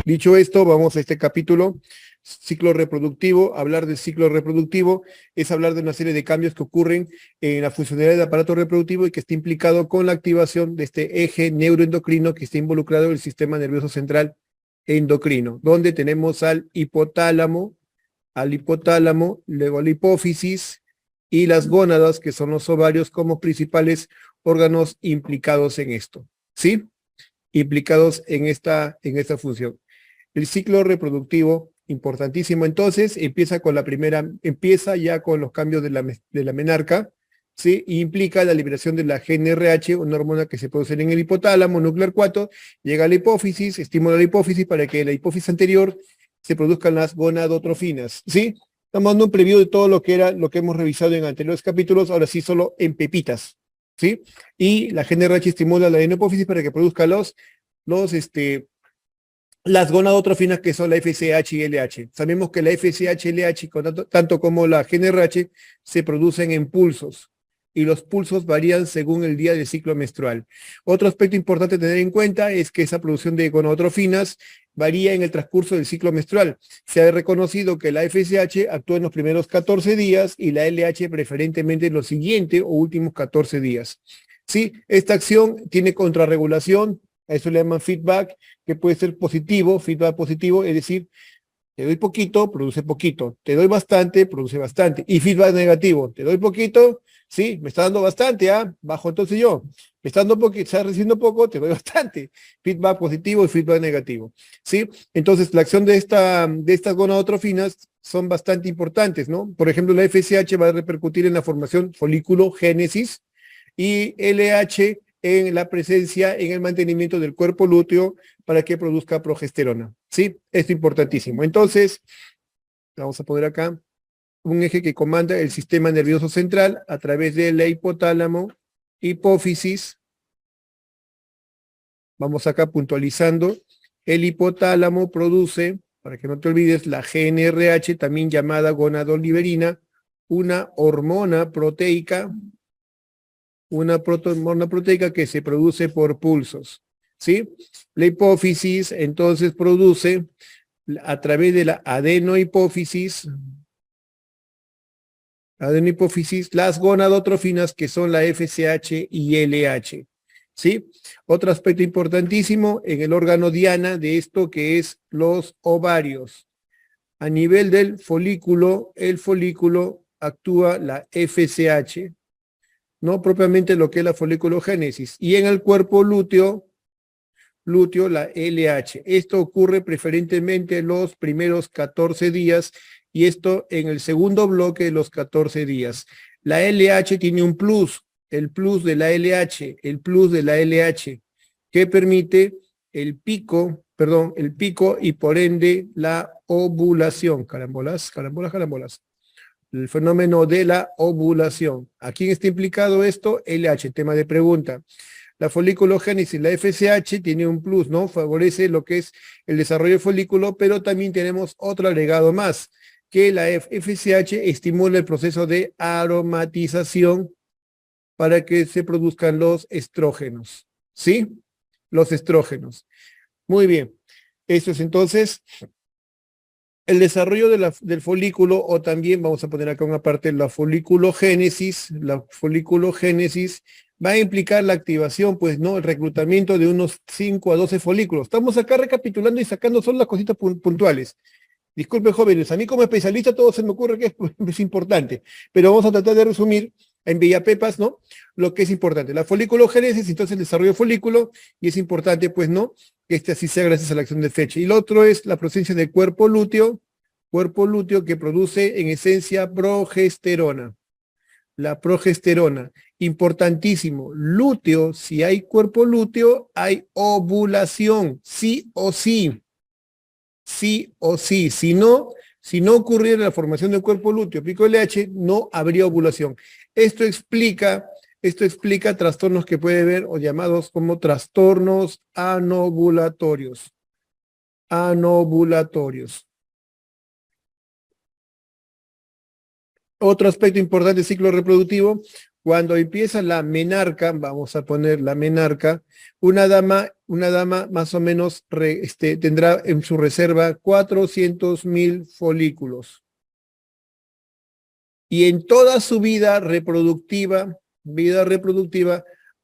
Dicho esto, vamos a este capítulo, ciclo reproductivo. Hablar del ciclo reproductivo es hablar de una serie de cambios que ocurren en la funcionalidad del aparato reproductivo y que está implicado con la activación de este eje neuroendocrino que está involucrado en el sistema nervioso central endocrino, donde tenemos al hipotálamo, luego a la hipófisis y las gónadas, que son los ovarios, como principales órganos implicados en esto, ¿sí? Implicados en esta función. El ciclo reproductivo, importantísimo, entonces, empieza ya con los cambios de la menarca, ¿sí? Y implica la liberación de la GnRH, una hormona que se produce en el hipotálamo nuclear 4, llega a la hipófisis, estimula la hipófisis para que en la hipófisis anterior se produzcan las gonadotrofinas, ¿sí? Estamos dando un preview de todo lo que hemos revisado en anteriores capítulos, ahora sí solo en pepitas, ¿sí? Y la GnRH estimula la adenohipófisis para que produzca las gonadotrofinas, que son la FSH y LH. Sabemos que la FSH y LH, tanto como la GnRH, se producen en pulsos, y los pulsos varían según el día del ciclo menstrual. Otro aspecto importante a tener en cuenta es que esa producción de gonadotrofinas varía en el transcurso del ciclo menstrual. Se ha reconocido que la FSH actúa en los primeros 14 días y la LH preferentemente en los siguientes o últimos 14 días. Sí, esta acción tiene contrarregulación, a eso le llaman feedback, que puede ser positivo, feedback positivo, es decir, te doy poquito, produce poquito, te doy bastante, produce bastante, y feedback negativo, te doy poquito, sí, me está dando bastante, bajo entonces yo, me está dando poquito, estás recibiendo poco, te doy bastante, feedback positivo y feedback negativo, sí, entonces la acción de estas gonadotrofinas son bastante importantes, ¿no? Por ejemplo, la FSH va a repercutir en la formación folículo-génesis, y LH en la presencia, en el mantenimiento del cuerpo lúteo para que produzca progesterona. ¿Sí? Esto es importantísimo. Entonces, vamos a poner acá un eje que comanda el sistema nervioso central a través de la hipotálamo, hipófisis. Vamos acá puntualizando. El hipotálamo produce, para que no te olvides, la GnRH, también llamada gonadoliberina, una hormona proteica, una hormona proteica que se produce por pulsos, ¿sí? La hipófisis entonces produce a través de la adenohipófisis las gonadotrofinas, que son la FSH y LH, ¿sí? Otro aspecto importantísimo en el órgano diana de esto, que es los ovarios. A nivel del folículo, el folículo actúa la FSH, no propiamente lo que es la folículogénesis, y en el cuerpo lúteo la LH. Esto ocurre preferentemente en los primeros 14 días y esto en el segundo bloque de los 14 días. La LH tiene un plus, el plus de la LH, que permite el pico y por ende la ovulación. Carambolas. El fenómeno de la ovulación. ¿A quién está implicado esto? LH, tema de pregunta. La foliculogénesis, la FSH, tiene un plus, ¿no? Favorece lo que es el desarrollo del folículo, pero también tenemos otro agregado más, que la FSH estimula el proceso de aromatización para que se produzcan los estrógenos, ¿sí? Los estrógenos. Muy bien. Eso es entonces el desarrollo del folículo, o también vamos a poner acá una parte, la foliculogénesis va a implicar la activación, pues, ¿no? El reclutamiento de unos 5 a 12 folículos. Estamos acá recapitulando y sacando solo las cositas puntuales. Disculpen, jóvenes, a mí como especialista todo se me ocurre que es importante, pero vamos a tratar de resumir en Villapepas, ¿no? Lo que es importante. La foliculogénesis, entonces el desarrollo del folículo, y es importante, pues, ¿no? Que este así sea gracias a la acción de fecha. Y lo otro es la presencia del cuerpo lúteo que produce en esencia progesterona. La progesterona, importantísimo. Lúteo, si hay cuerpo lúteo, hay ovulación, sí o sí. Sí o sí. Si no ocurriera la formación del cuerpo lúteo, pico LH, no habría ovulación. Esto explica trastornos que puede haber, o llamados como trastornos anovulatorios. Anovulatorios. Otro aspecto importante del ciclo reproductivo, Cuando empieza la menarca, vamos a poner la menarca, una dama más o menos tendrá en su reserva 400.000 folículos. Y en toda su vida reproductiva,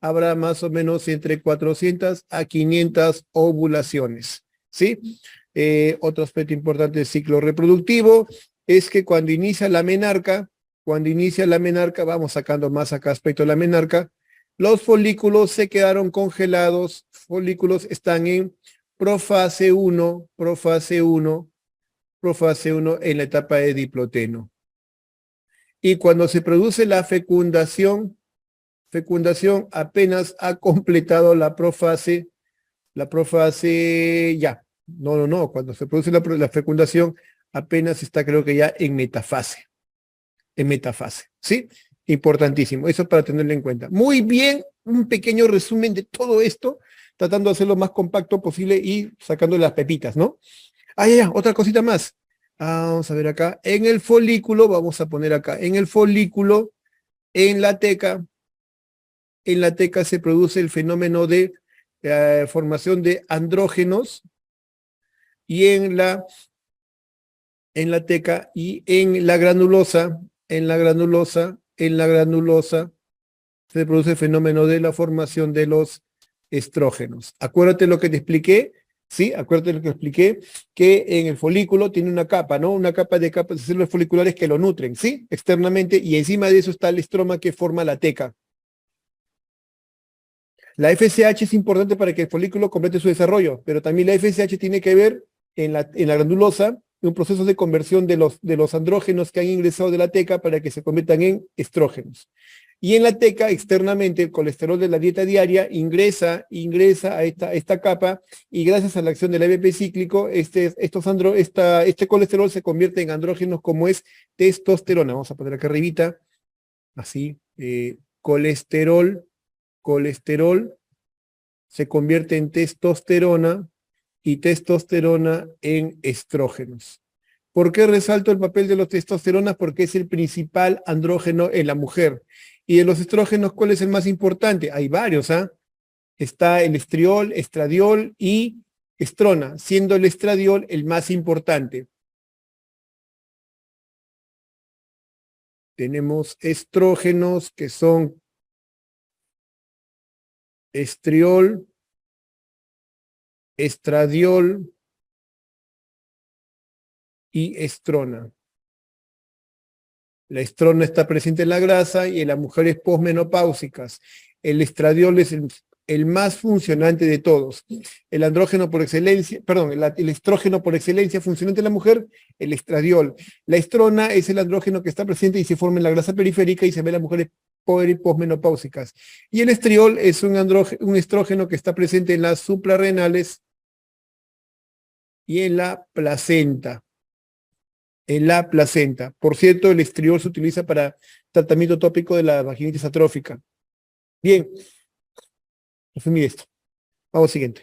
habrá más o menos entre 400 a 500 ovulaciones, ¿sí? Otro aspecto importante del ciclo reproductivo es que cuando inicia la menarca, vamos sacando más acá aspecto de la menarca, los folículos se quedaron congelados, folículos están en profase 1 en la etapa de diploteno. Y cuando se produce la fecundación apenas ha completado la profase ya. No, cuando se produce la fecundación apenas está, creo que ya en metafase, ¿sí? Importantísimo, eso para tenerlo en cuenta. Muy bien, un pequeño resumen de todo esto, tratando de hacerlo lo más compacto posible y sacando las pepitas, ¿no? Ya, otra cosita más. Vamos a ver acá, en el folículo, vamos a poner acá, en el folículo, en la teca se produce el fenómeno de formación de andrógenos, y en la teca y en la granulosa se produce el fenómeno de la formación de los estrógenos. Acuérdate lo que te expliqué, ¿sí? Acuérdate lo que expliqué, que en el folículo tiene una capa, ¿no? Una capa de células foliculares que lo nutren, ¿sí? Externamente, y encima de eso está el estroma que forma la teca. La FSH es importante para que el folículo complete su desarrollo, pero también la FSH tiene que ver en la granulosa, un proceso de conversión de los andrógenos que han ingresado de la teca para que se conviertan en estrógenos. Y en la teca, externamente, el colesterol de la dieta diaria ingresa a esta capa, y gracias a la acción del ABP cíclico, este colesterol se convierte en andrógenos como es testosterona. Vamos a poner acá arribita, así, colesterol se convierte en testosterona, y testosterona en estrógenos. ¿Por qué resalto el papel de los testosteronas? Porque es el principal andrógeno en la mujer. Y de los estrógenos, ¿cuál es el más importante? Hay varios, ¿ah? Está el estriol, estradiol y estrona, siendo el estradiol el más importante. Tenemos estrógenos que son estriol, estradiol y estrona. La estrona está presente en la grasa y en las mujeres posmenopáusicas. El estradiol es el más funcionante de todos. El andrógeno por excelencia, perdón, el estrógeno por excelencia funcionante en la mujer, el estradiol. La estrona es el andrógeno que está presente y se forma en la grasa periférica y se ve en las mujeres posmenopáusicas. Y el estriol es un estrógeno que está presente en las suprarrenales y en la placenta. Por cierto, el estriol se utiliza para tratamiento tópico de la vaginitis atrófica. Bien, resumí esto. Vamos siguiente.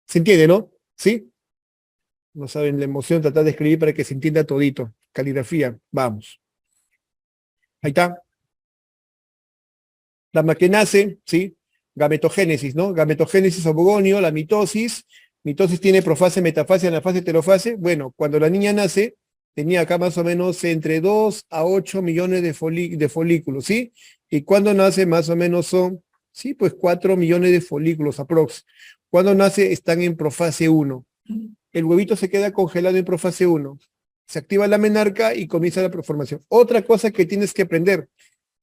¿Se entiende, no? ¿Sí? No saben la emoción, tratar de escribir para que se entienda todito. Caligrafía, vamos. Ahí está. Dama que nace, ¿sí? Gametogénesis, ¿no? Gametogénesis ovogonio, la mitosis. Mitosis tiene profase, metafase, anafase, telofase. Bueno, cuando la niña nace, tenía acá más o menos entre 2 a 8 millones de folículos, ¿sí? Y cuando nace más o menos son, sí, pues 4 millones de folículos aprox. Cuando nace están en profase 1. El huevito se queda congelado en profase 1. Se activa la menarca y comienza la formación. Otra cosa que tienes que aprender,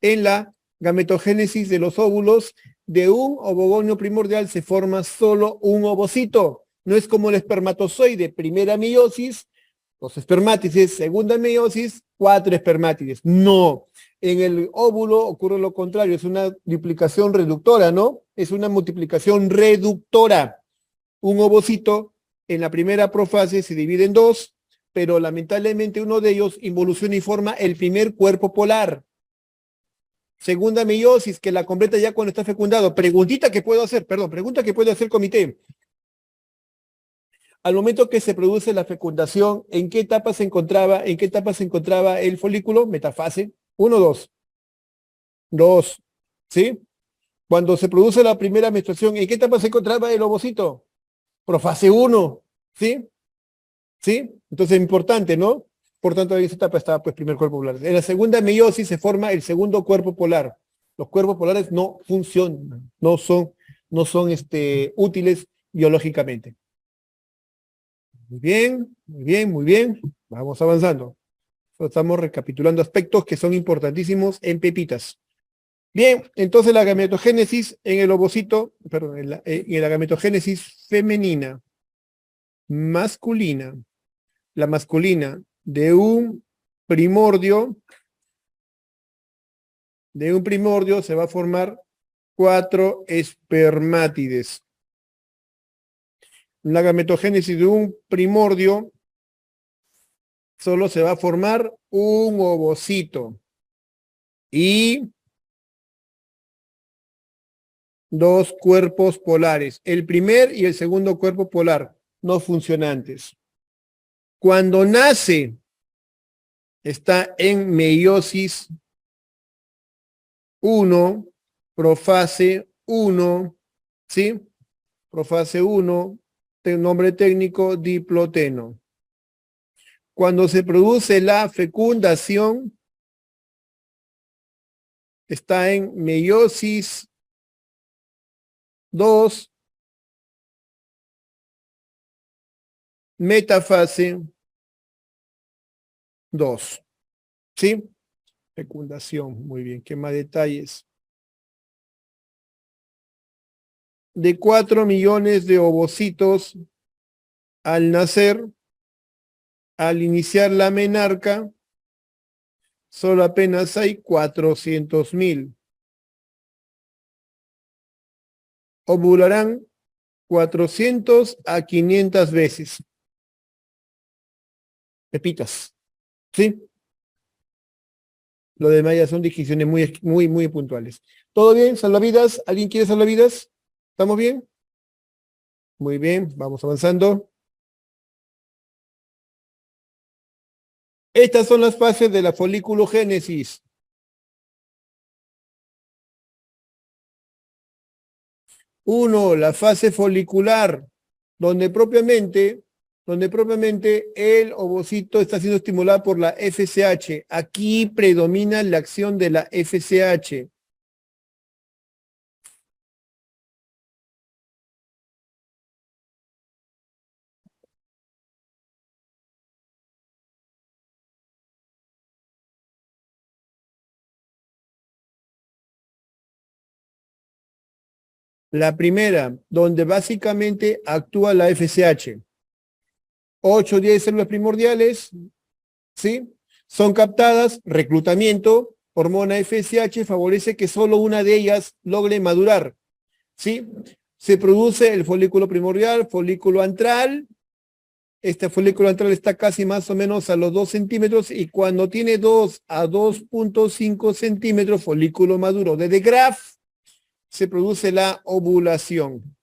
en la gametogénesis de los óvulos, de un ovogonio primordial se forma solo un ovocito. No es como el espermatozoide, primera meiosis, 2 espermátides, segunda meiosis, 4 espermátides. No, en el óvulo ocurre lo contrario, es una duplicación reductora, ¿no? Es una multiplicación reductora. Un ovocito en la primera profase se divide en 2, pero lamentablemente uno de ellos involuciona y forma el primer cuerpo polar. Segunda meiosis, que la completa ya cuando está fecundado. Pregunta que puedo hacer comité. Al momento que se produce la fecundación, ¿en qué etapa se encontraba el folículo? Metafase 1, 2. 2, ¿sí? Cuando se produce la primera menstruación, ¿en qué etapa se encontraba el ovocito? Profase 1, ¿sí? ¿Sí? Entonces, importante, ¿no? Por tanto, en esa etapa está, pues, primer cuerpo polar. En la segunda meiosis se forma el segundo cuerpo polar. Los cuerpos polares no funcionan, no son útiles biológicamente. Muy bien, muy bien, muy bien. Vamos avanzando. Estamos recapitulando aspectos que son importantísimos en pepitas. Bien, entonces la gametogénesis en el ovocito, perdón, en la gametogénesis femenina, masculina, la masculina primordio, de un primordio se va a formar 4 espermátides. En la gametogénesis de un primordio solo se va a formar un ovocito y 2 cuerpos polares, el primer y el segundo cuerpo polar, no funcionantes. Cuando nace, está en meiosis 1, profase 1, ¿sí? Profase 1, nombre técnico diploteno. Cuando se produce la fecundación, está en meiosis 2, metafase 2, ¿sí? Fecundación, muy bien. ¿Qué más detalles? De 4 millones de ovocitos al nacer, al iniciar la menarca, solo apenas hay 400,000. Ovularán 400 a 500 veces. Pepitas, ¿sí? Lo demás ya son disquisiciones muy, muy, muy puntuales. ¿Todo bien? ¿Salvavidas? ¿Alguien quiere salvavidas? ¿Estamos bien? Muy bien, vamos avanzando. Estas son las fases de la foliculogénesis. 1, la fase folicular, donde propiamente el ovocito está siendo estimulado por la FSH. Aquí predomina la acción de la FSH. La primera, donde básicamente actúa la FSH. 8 o 10 células primordiales, ¿sí? Son captadas, reclutamiento, hormona FSH favorece que solo una de ellas logre madurar, ¿sí? Se produce el folículo primordial, folículo antral. Este folículo antral está casi más o menos a los 2 centímetros y cuando tiene 2 a 2.5 centímetros, folículo maduro de Graf, se produce la ovulación.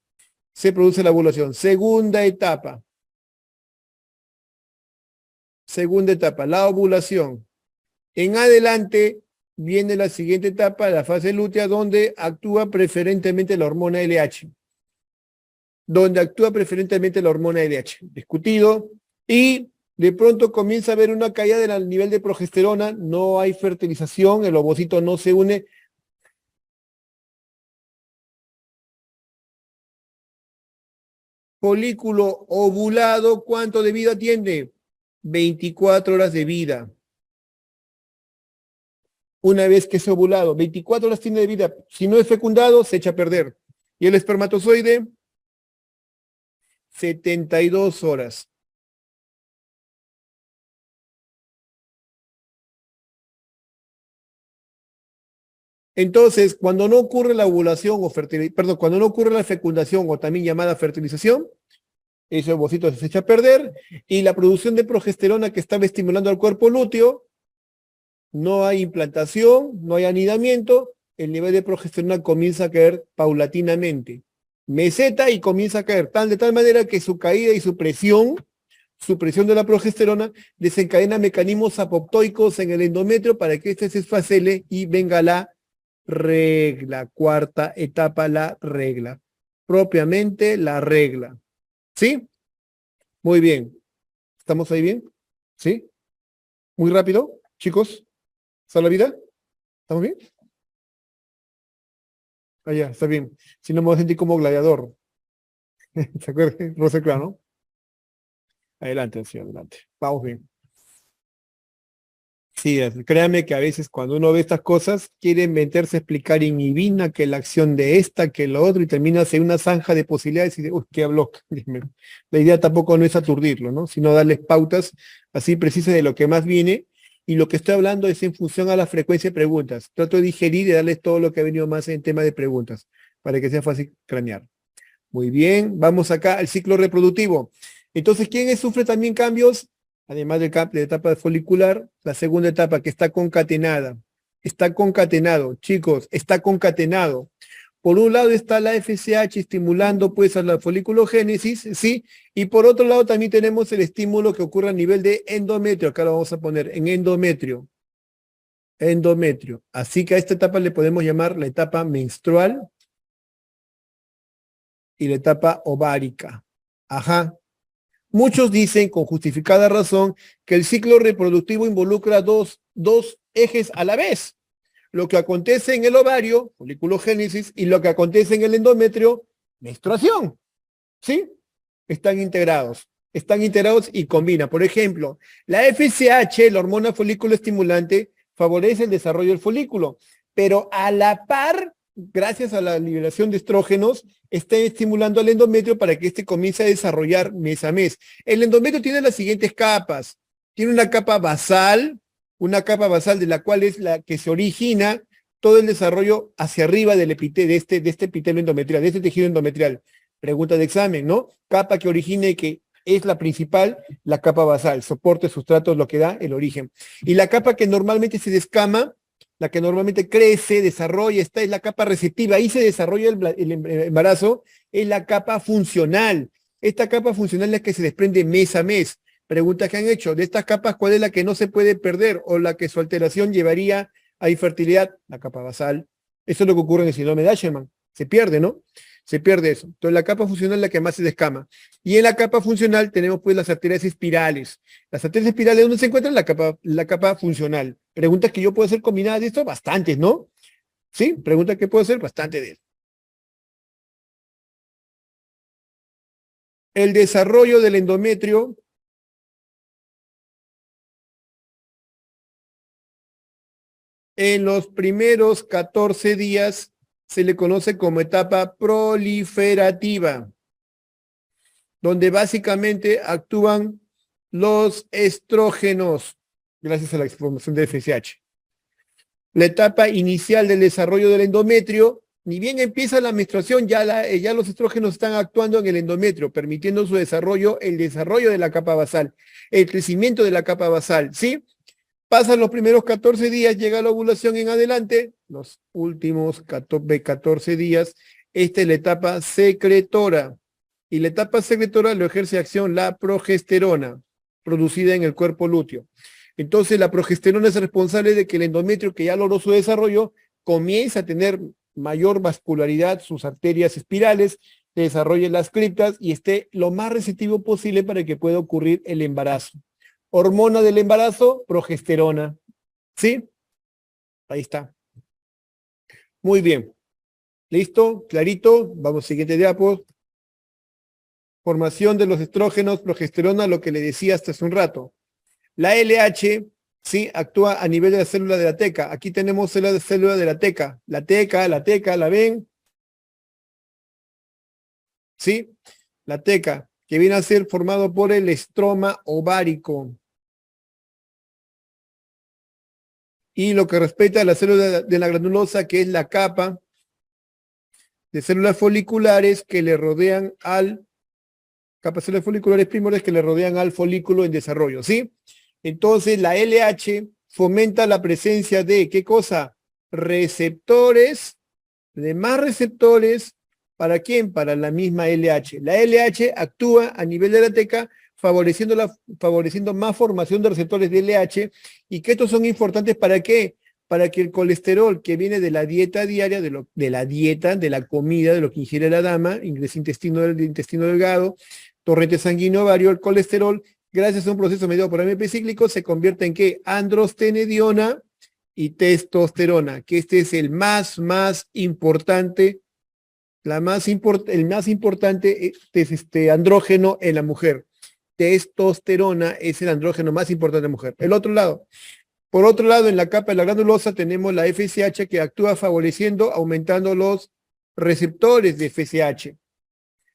Segunda etapa, la ovulación. En adelante viene la siguiente etapa, la fase lútea, donde actúa preferentemente la hormona LH. Discutido, y de pronto comienza a haber una caída del nivel de progesterona, no hay fertilización, el ovocito no se une. Folículo ovulado, ¿cuánto de vida tiene? 24 horas de vida. Una vez que es ovulado, 24 horas tiene de vida. Si no es fecundado, se echa a perder. Y el espermatozoide, 72 horas. Entonces, cuando no ocurre la ovulación cuando no ocurre la fecundación o también llamada fertilización, ese ovocito se echa a perder y la producción de progesterona que estaba estimulando al cuerpo lúteo, no hay implantación, no hay anidamiento, el nivel de progesterona comienza a caer paulatinamente. Meseta y comienza a caer, de tal manera que su caída y su presión de la progesterona desencadena mecanismos apoptoicos en el endometrio para que éste se esfacele y venga la regla. Cuarta etapa, la regla. Propiamente la regla. ¿Sí? Muy bien. ¿Estamos ahí bien? ¿Sí? Muy rápido, chicos. ¿Está la vida? ¿Estamos bien? Ah, ya, está bien. Si no me voy a sentir como gladiador. ¿Se acuerdan? Russell Crowe, ¿no? Adelante, sí, adelante. Vamos bien. Sí, créame que a veces cuando uno ve estas cosas, quiere meterse a explicar in divina que la acción de esta, que lo otro, y termina en una zanja de posibilidades y de, uy, qué habló. La idea tampoco no es aturdirlo, ¿no? Sino darles pautas así precisas de lo que más viene, y lo que estoy hablando es en función a la frecuencia de preguntas. Trato de digerir y darles todo lo que ha venido más en tema de preguntas, para que sea fácil cranear. Muy bien, vamos acá al ciclo reproductivo. Entonces, ¿quién sufre también cambios? Además de la etapa folicular, la segunda etapa que está concatenada. Está concatenado, chicos, está concatenado. Por un lado está la FSH estimulando pues a la foliculogénesis, ¿sí? Y por otro lado también tenemos el estímulo que ocurre a nivel de endometrio. Acá lo vamos a poner en endometrio. Endometrio. Así que a esta etapa le podemos llamar la etapa menstrual y la etapa ovárica. Ajá. Muchos dicen, con justificada razón, que el ciclo reproductivo involucra dos ejes a la vez. Lo que acontece en el ovario, foliculogénesis, y lo que acontece en el endometrio, menstruación. ¿Sí? Están integrados y combinan. Por ejemplo, la FSH, la hormona folículo estimulante, favorece el desarrollo del folículo, pero a la par, gracias a la liberación de estrógenos, está estimulando al endometrio para que éste comience a desarrollar mes a mes. El endometrio tiene las siguientes capas. Tiene una capa basal de la cual es la que se origina todo el desarrollo hacia arriba del de este epitelio endometrial, de este tejido endometrial. Pregunta de examen, ¿no? Capa que origine, que es la principal, la capa basal, soporte, sustrato, lo que da el origen. Y la capa que normalmente se descama, la que normalmente crece, desarrolla, esta es la capa receptiva, ahí se desarrolla el embarazo, es la capa funcional. Esta capa funcional es la que se desprende mes a mes. Preguntas que han hecho, de estas capas, ¿cuál es la que no se puede perder o la que su alteración llevaría a infertilidad? La capa basal. Eso es lo que ocurre en el síndrome de Asherman. Se pierde, ¿no? Se pierde eso. Entonces la capa funcional es la que más se descama. Y en la capa funcional tenemos pues las arterias espirales. Las arterias espirales, ¿dónde se encuentran? La capa funcional. Preguntas que yo puedo hacer combinadas de esto, bastantes, ¿no? ¿Sí? Preguntas que puedo hacer, bastante de esto. El desarrollo del endometrio en los primeros 14 días se le conoce como etapa proliferativa, donde básicamente actúan los estrógenos, gracias a la formación de FSH. La etapa inicial del desarrollo del endometrio, ni bien empieza la menstruación, ya los estrógenos están actuando en el endometrio, permitiendo su desarrollo, el desarrollo de la capa basal, el crecimiento de la capa basal, ¿sí? Pasan los primeros 14 días, llega la ovulación en adelante, los últimos 14 días, esta es la etapa secretora. Y la etapa secretora lo ejerce acción la progesterona, producida en el cuerpo lúteo. Entonces la progesterona es responsable de que el endometrio, que ya logró su desarrollo, comience a tener mayor vascularidad, sus arterias espirales, desarrolle las criptas y esté lo más receptivo posible para que pueda ocurrir el embarazo. Hormona del embarazo, progesterona. ¿Sí? Ahí está. Muy bien. ¿Listo? ¿Clarito? Vamos, siguiente diapo. Formación de los estrógenos, progesterona, lo que le decía hasta hace un rato. La LH, sí, actúa a nivel de la célula de la teca. Aquí tenemos célula de la teca. La teca, ¿la ven? ¿Sí? La teca, que viene a ser formado por el estroma ovárico. Y lo que respecta a la célula de la granulosa, que es la capa de células foliculares que le rodean capas de células foliculares primordiales que le rodean al folículo en desarrollo, ¿sí? Entonces la LH fomenta la presencia de, ¿qué cosa? Receptores, de más receptores, ¿para quién? Para la misma LH. La LH actúa a nivel de la teca favoreciendo más formación de receptores de LH, y que estos son importantes ¿para qué? para que el colesterol que viene de la dieta diaria, de la comida, de lo que ingiere la dama, intestino delgado, torrente sanguíneo ovario, el colesterol, gracias a un proceso mediado por AMP cíclico, se convierte en ¿qué? Androstenediona y testosterona, que este es el más importante, el más importante es este andrógeno en la mujer. Testosterona es el andrógeno más importante en la mujer. Por otro lado, en la capa de la granulosa tenemos la FSH que actúa favoreciendo, aumentando los receptores de FSH.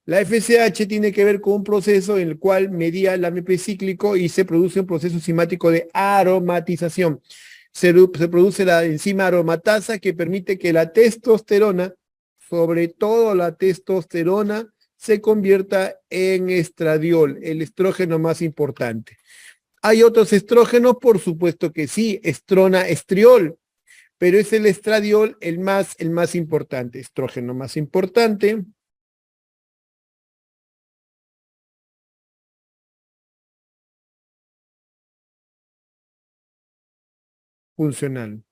La FSH tiene que ver con un proceso en el cual media el AMP cíclico y se produce un proceso enzimático de aromatización. Se produce la enzima aromatasa que permite que la testosterona, sobre todo la testosterona, se convierta en estradiol, el estrógeno más importante. ¿Hay otros estrógenos? Por supuesto que sí, estrona, estriol, pero es el estradiol el más importante, estrógeno más importante. Funcional.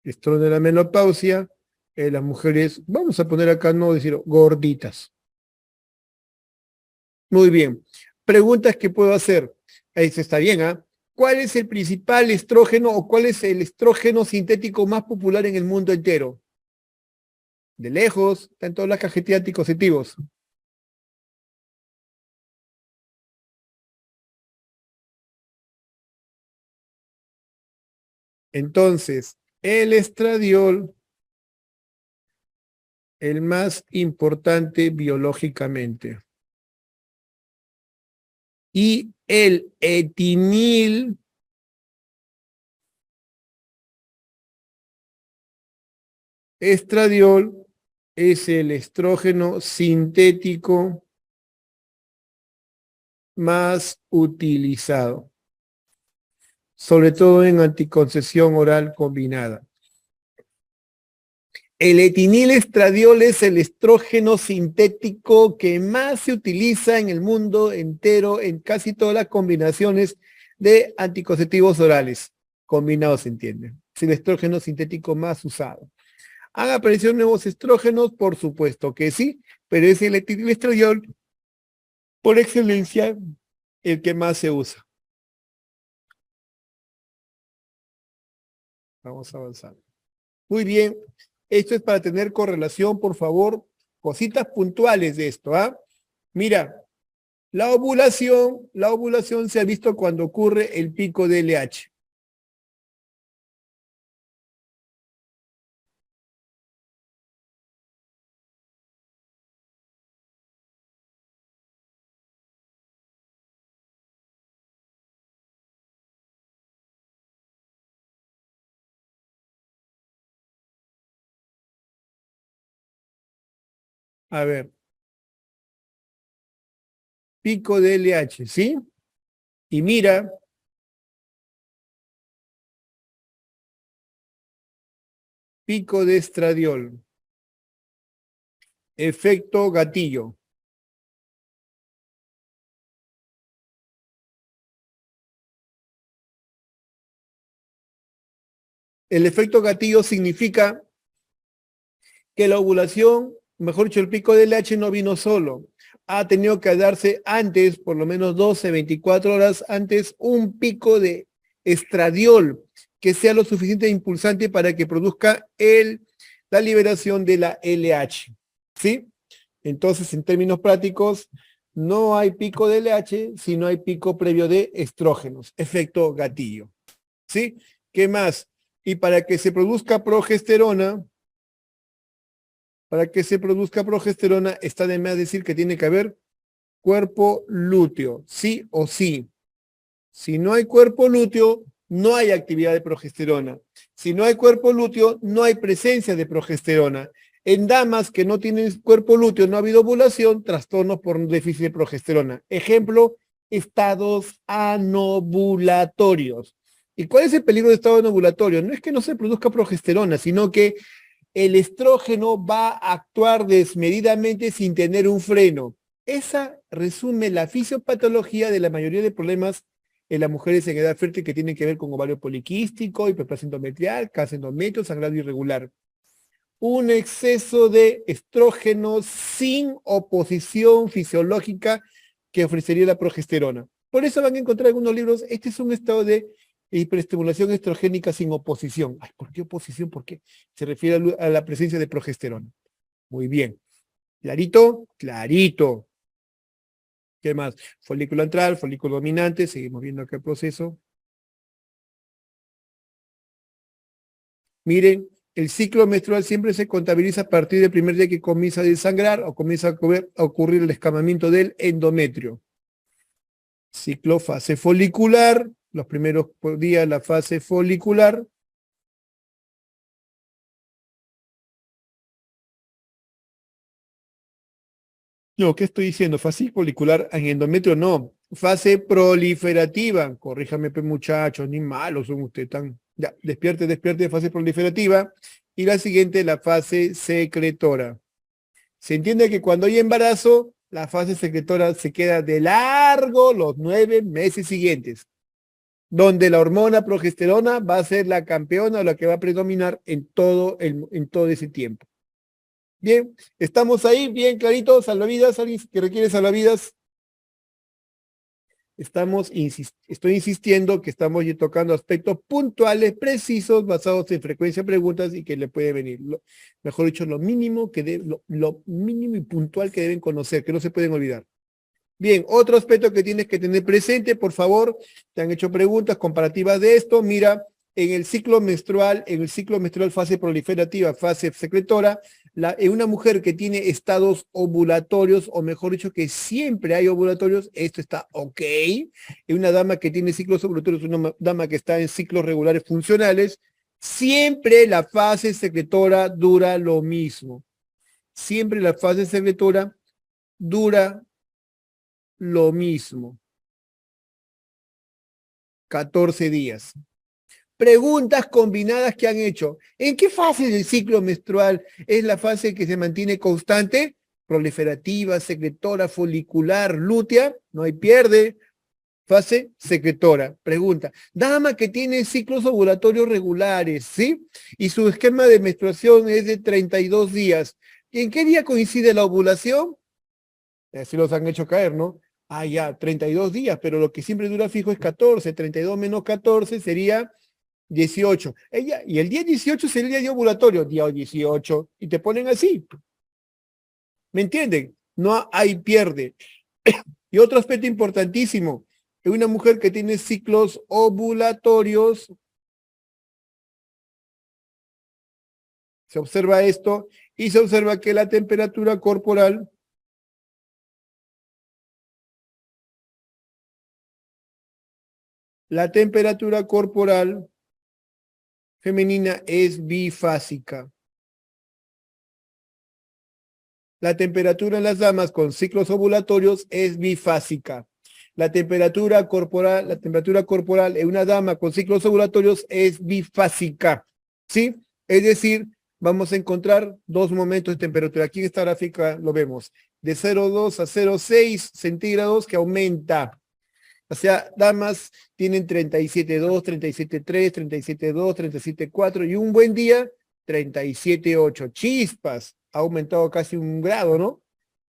Estrona de la menopausia, las mujeres, vamos a poner acá, no decir gorditas. Muy bien. Preguntas que puedo hacer. Eso está bien, ¿ah? ¿Cuál es el principal estrógeno o cuál es el estrógeno sintético más popular en el mundo entero? De lejos, está en todas las cajetillas de anticonceptivos. Entonces, el estradiol, el más importante biológicamente. Y el etinil, estradiol, es el estrógeno sintético más utilizado, sobre todo en anticoncepción oral combinada. El etinil-estradiol es el estrógeno sintético que más se utiliza en el mundo entero en casi todas las combinaciones de anticonceptivos orales. Combinados, se entiende. Es el estrógeno sintético más usado. ¿Han aparecido nuevos estrógenos? Por supuesto que sí, pero es el etinil-estradiol por excelencia el que más se usa. Vamos a avanzar. Muy bien. Esto es para tener correlación, por favor. Cositas puntuales de esto, ¿ah? Mira, la ovulación se ha visto cuando ocurre el pico de LH. A ver, pico de LH, ¿sí? Y mira, pico de estradiol. Efecto gatillo. El efecto gatillo significa que la ovulación, mejor dicho, el pico de LH no vino solo. Ha tenido que darse antes, por lo menos 12, 24 horas antes, un pico de estradiol que sea lo suficiente impulsante para que produzca la liberación de la LH. ¿Sí? Entonces, en términos prácticos, no hay pico de LH si no hay pico previo de estrógenos, efecto gatillo. ¿Sí? ¿Qué más? Y para que se produzca progesterona, está de más decir que tiene que haber cuerpo lúteo, sí o sí. Si no hay cuerpo lúteo, no hay actividad de progesterona. Si no hay cuerpo lúteo, no hay presencia de progesterona. En damas que no tienen cuerpo lúteo, no ha habido ovulación, trastornos por déficit de progesterona. Ejemplo, estados anovulatorios. ¿Y cuál es el peligro de estado anovulatorio? No es que no se produzca progesterona, sino que el estrógeno va a actuar desmedidamente sin tener un freno. resume la fisiopatología de la mayoría de problemas en las mujeres en edad fértil que tienen que ver con ovario poliquístico, hiperplasia endometrial, cáncer endometrio, sangrado irregular. Un exceso de estrógenos sin oposición fisiológica que ofrecería la progesterona. Por eso van a encontrar en algunos libros, este es un estado de hiperestimulación estrogénica sin oposición. Ay, ¿por qué oposición? ¿Por qué? Se refiere a la presencia de progesterona. Muy bien. ¿Clarito? Clarito. ¿Qué más? Folículo antral, folículo dominante, seguimos viendo acá el proceso. Miren, el ciclo menstrual siempre se contabiliza a partir del primer día que comienza a desangrar o comienza a ocurrir el escamamiento del endometrio. Ciclo fase folicular, los primeros días la fase folicular. No, ¿qué estoy diciendo? Fase folicular en endometrio, no. Fase proliferativa. Corríjame, muchachos, ni malos son ustedes. Ya, despierte, fase proliferativa. Y la siguiente, la fase secretora. Se entiende que cuando hay embarazo, la fase secretora se queda de largo los 9 meses siguientes, donde la hormona progesterona va a ser la campeona o la que va a predominar en todo ese tiempo. Bien, estamos ahí, bien clarito, salvavidas, alguien que requiere salvavidas. Estoy insistiendo que estamos tocando aspectos puntuales, precisos, basados en frecuencia de preguntas y que le puede venir. Mejor dicho, lo mínimo y puntual que deben conocer, que no se pueden olvidar. Bien, otro aspecto que tienes que tener presente, por favor, te han hecho preguntas comparativas de esto. Mira, en el ciclo menstrual fase proliferativa, fase secretora, en una mujer que tiene estados ovulatorios, o mejor dicho, que siempre hay ovulatorios, esto está ok. En una dama que tiene ciclos ovulatorios, una dama que está en ciclos regulares funcionales, siempre la fase secretora dura lo mismo. Siempre la fase secretora dura lo mismo. 14 días. Preguntas combinadas que han hecho. ¿En qué fase del ciclo menstrual es la fase que se mantiene constante? Proliferativa, secretora, folicular, lútea. No hay pierde. Fase secretora. Pregunta. Dama que tiene ciclos ovulatorios regulares, ¿sí? Y su esquema de menstruación es de 32 días. ¿En qué día coincide la ovulación? Así los han hecho caer, ¿no? Ah, ya, 32 días, pero lo que siempre dura fijo es 14. 32 menos 14 sería 18. Y el día 18 sería el día de ovulatorio, día 18, y te ponen así. ¿Me entienden? No hay pierde. Y otro aspecto importantísimo, en una mujer que tiene ciclos ovulatorios, se observa esto y se observa que la temperatura corporal femenina es bifásica. La temperatura en las damas con ciclos ovulatorios es bifásica. La temperatura corporal en una dama con ciclos ovulatorios es bifásica. ¿Sí? Es decir, vamos a encontrar dos momentos de temperatura. Aquí en esta gráfica lo vemos. De 0,2 a 0,6 centígrados que aumenta. O sea, damas tienen 37,2, 37,3, 37,2, 37,4 y un buen día, 37,8. Chispas, ha aumentado casi 1 grado, ¿no?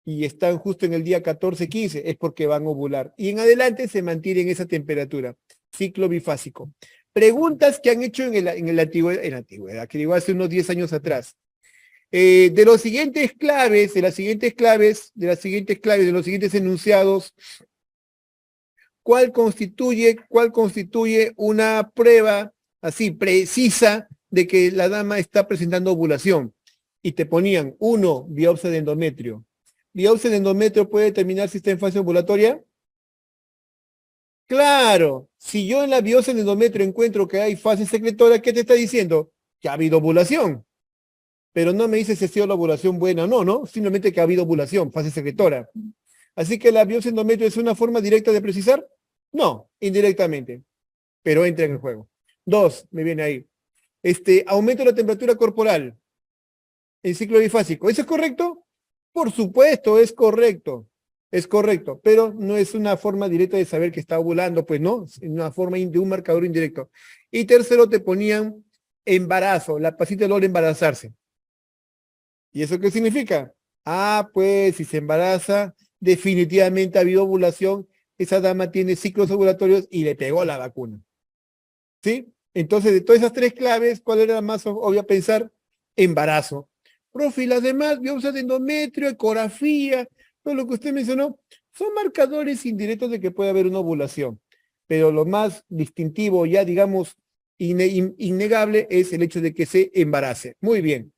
Y están justo en el día 14, 15, es porque van a ovular. Y en adelante se mantiene en esa temperatura. Ciclo bifásico. Preguntas que han hecho en la antigüedad, que digo hace unos 10 años atrás. De los siguientes enunciados, ¿cuál constituye una prueba así precisa de que la dama está presentando ovulación? Y te ponían, 1, biopsia de endometrio. ¿Biopsia de endometrio puede determinar si está en fase ovulatoria? Claro, si yo en la biopsia de endometrio encuentro que hay fase secretora, ¿qué te está diciendo? Que ha habido ovulación. Pero no me dice si ha sido la ovulación buena o no, ¿no? Simplemente que ha habido ovulación, fase secretora. Así que la biopsia de endometrio es una forma directa de precisar. No, indirectamente, pero entra en el juego. 2, me viene ahí. Aumento de la temperatura corporal en ciclo bifásico. ¿Eso es correcto? Por supuesto, es correcto. Es correcto, pero no es una forma directa de saber que está ovulando, pues no, es una forma de un marcador indirecto. Y tercero, te ponían embarazo, la pasita logra embarazarse. ¿Y eso qué significa? Ah, pues si se embaraza, definitivamente ha habido ovulación, esa dama tiene ciclos ovulatorios y le pegó la vacuna. ¿Sí? Entonces, de todas esas tres claves, ¿cuál era la más obvia pensar? Embarazo. Profe, y las demás, biopsias de endometrio, ecografía, todo lo que usted mencionó, son marcadores indirectos de que puede haber una ovulación. Pero lo más distintivo, ya digamos, innegable, es el hecho de que se embarace. Muy bien.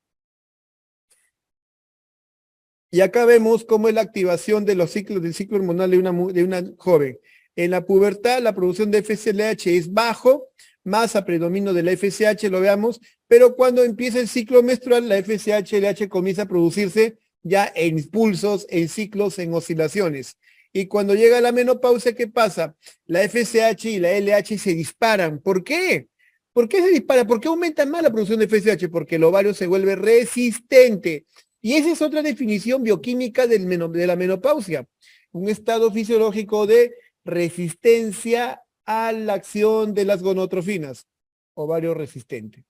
Y acá vemos cómo es la activación de los ciclos del ciclo hormonal de una joven. En la pubertad, la producción de FSLH es bajo, masa predomino de la FSH, lo veamos, pero cuando empieza el ciclo menstrual, la FSH-LH comienza a producirse ya en pulsos, en ciclos, en oscilaciones. Y cuando llega la menopausia, ¿qué pasa? La FSH y la LH se disparan. ¿Por qué? ¿Por qué se dispara? ¿Por qué aumenta más la producción de FSH? Porque el ovario se vuelve resistente. Y esa es otra definición bioquímica de la menopausia, un estado fisiológico de resistencia a la acción de las gonotrofinas, ovario resistente.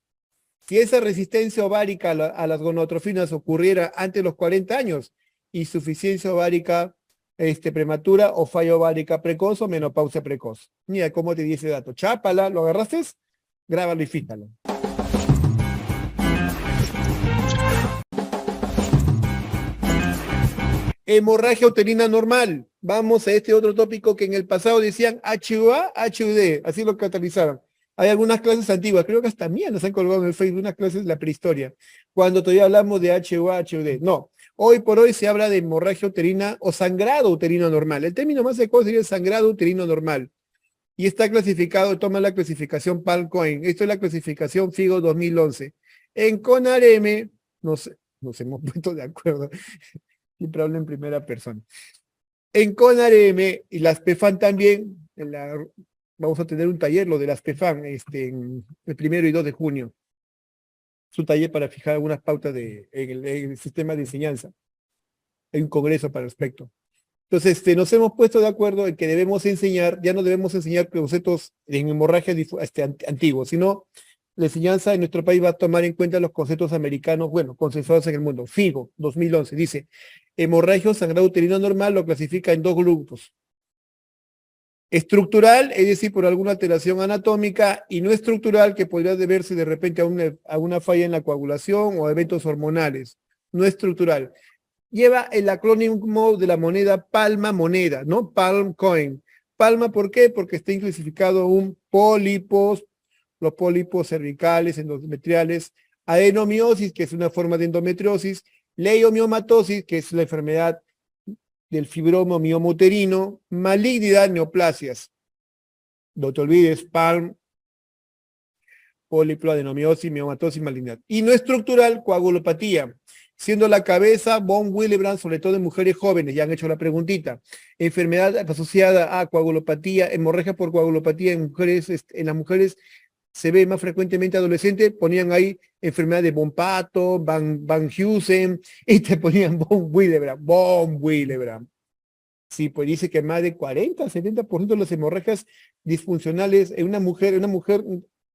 Si esa resistencia ovárica a las gonotrofinas ocurriera antes de los 40 años, insuficiencia ovárica prematura o falla ovárica precoz o menopausia precoz. Mira cómo te dice ese dato. Chápala, ¿lo agarraste? Grábalo y fíjalo. Hemorragia uterina normal. Vamos a este otro tópico que en el pasado decían HUA, HUD, así lo catalizaban. Hay algunas clases antiguas, creo que hasta mías nos han colgado en el Facebook, unas clases de la prehistoria, cuando todavía hablamos de HUA, HUD. No, hoy por hoy se habla de hemorragia uterina o sangrado uterino normal. El término más adecuado sería sangrado uterino normal. Y está clasificado, toma la clasificación Palcoin. Esto es la clasificación FIGO 2011. En CONAREM, nos hemos puesto de acuerdo. Siempre hablo en primera persona. En CONAREM y las PEFAN también, vamos a tener un taller, lo de las PEFAN, en el 1 y 2 de junio. Es un taller para fijar algunas pautas en el sistema de enseñanza. Hay un congreso para el respecto. Entonces, nos hemos puesto de acuerdo en que debemos enseñar, ya no debemos enseñar conceptos en hemorragia antiguos, sino la enseñanza en nuestro país va a tomar en cuenta los conceptos americanos, bueno, consensuados en el mundo. FIGO 2011 dice, hemorragia o sangrado uterino normal lo clasifica en dos grupos. Estructural, es decir, por alguna alteración anatómica, y no estructural, que podría deberse de repente a una falla en la coagulación o a eventos hormonales. No estructural. Lleva el acrónimo de la moneda Palma moneda, ¿no? Palm coin. Palma, ¿por qué? Porque está inclusificado un pólipos, los pólipos cervicales, endometriales, adenomiosis, que es una forma de endometriosis, leiomiomatosis, que es la enfermedad del fibroma mioma uterino, malignidad, neoplasias. No te olvides, Palm, pólipo, adenomiosis, miomatosis, malignidad. Y no estructural, coagulopatía, siendo la cabeza von Willebrand, sobre todo en mujeres jóvenes, ya han hecho la preguntita. Enfermedad asociada a coagulopatía, hemorragia por coagulopatía en mujeres, en las mujeres se ve más frecuentemente adolescente, ponían ahí enfermedad de von Pato, Van Heusen, y te ponían von Willebrand. Sí, pues dice que más de 40, 70% de las hemorragias disfuncionales en una mujer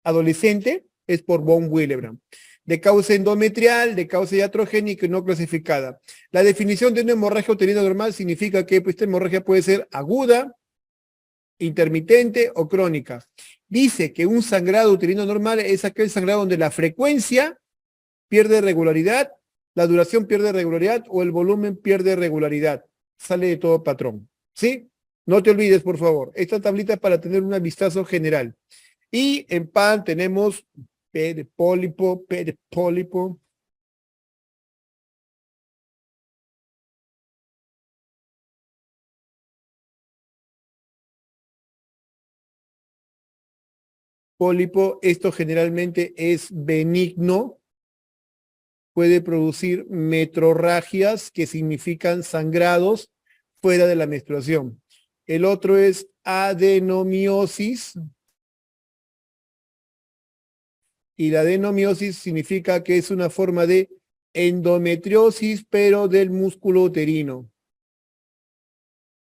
adolescente es por von Willebrand. De causa endometrial, de causa iatrogénica y no clasificada. La definición de una hemorragia uterina normal significa que esta hemorragia puede ser aguda, intermitente o crónica. Dice que un sangrado uterino normal es aquel sangrado donde la frecuencia pierde regularidad, la duración pierde regularidad o el volumen pierde regularidad. Sale de todo patrón. ¿Sí? No te olvides, por favor. Esta tablita es para tener un vistazo general. Y en PAN tenemos P de pólipo, P de pólipo. Pólipo, esto generalmente es benigno, puede producir metrorragias, que significan sangrados fuera de la menstruación. El otro es adenomiosis, y la adenomiosis significa que es una forma de endometriosis, pero del músculo uterino.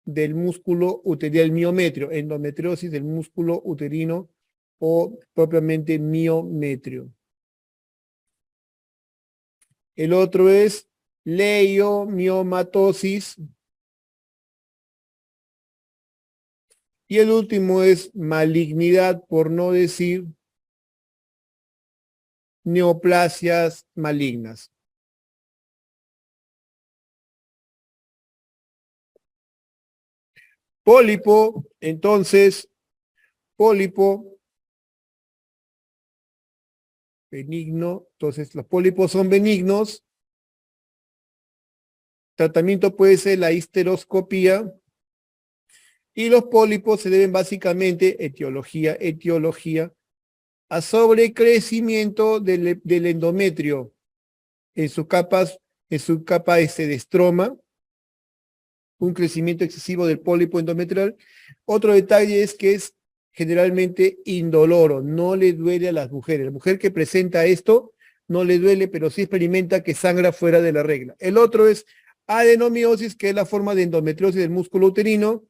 del músculo uterino, el miometrio, endometriosis del músculo uterino o propiamente miometrio. El otro es leiomiomatosis. Y el último es malignidad, por no decir neoplasias malignas. Pólipo, entonces, pólipo benigno. Entonces, los pólipos son benignos. Tratamiento puede ser la histeroscopía. Y los pólipos se deben básicamente, etiología, a sobrecrecimiento del endometrio en sus capas, en su capa de estroma, un crecimiento excesivo del pólipo endometrial. Otro detalle es que es generalmente indoloro, no le duele a las mujeres. La mujer que presenta esto no le duele, pero sí experimenta que sangra fuera de la regla. El otro es adenomiosis, que es la forma de endometriosis del músculo uterino.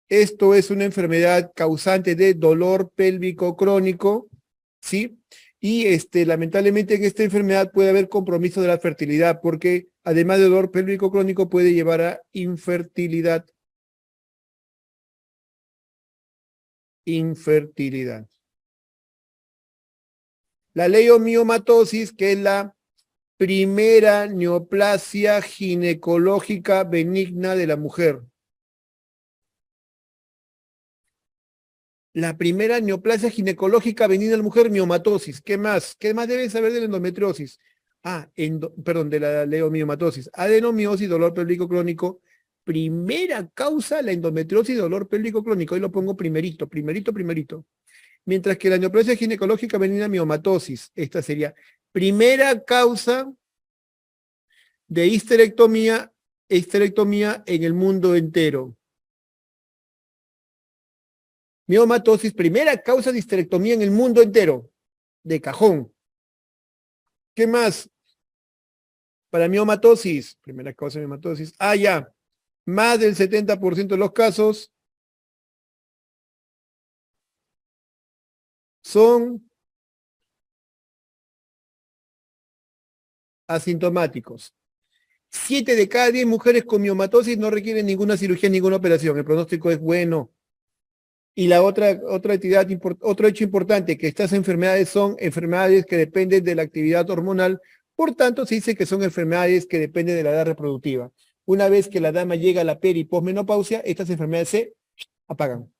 Esto es una enfermedad causante de dolor pélvico crónico, ¿sí? Y lamentablemente en esta enfermedad puede haber compromiso de la fertilidad, porque además de dolor pélvico crónico puede llevar a infertilidad. Infertilidad. La leiomiomatosis, que es la primera neoplasia ginecológica benigna de la mujer. La primera neoplasia ginecológica benigna de la mujer, miomatosis. ¿Qué más? ¿Qué más deben saber de la endometriosis? Perdón, de la leiomiomatosis. Adenomiosis, dolor pélvico crónico. Primera causa, la endometriosis, dolor pélvico crónico. Ahí lo pongo primerito. Mientras que la neoplasia ginecológica benigna, miomatosis. Esta sería primera causa de histerectomía en el mundo entero. Miomatosis, primera causa de histerectomía en el mundo entero, de cajón. ¿Qué más? Para miomatosis, primera causa de miomatosis. Ya. Más del 70% de los casos son asintomáticos. 7 de cada 10 mujeres con miomatosis no requieren ninguna cirugía, ninguna operación. El pronóstico es bueno. Y la otro hecho importante, que estas enfermedades son enfermedades que dependen de la actividad hormonal, por tanto se dice que son enfermedades que dependen de la edad reproductiva. Una vez que la dama llega a la peri y posmenopausia, estas enfermedades se apagan.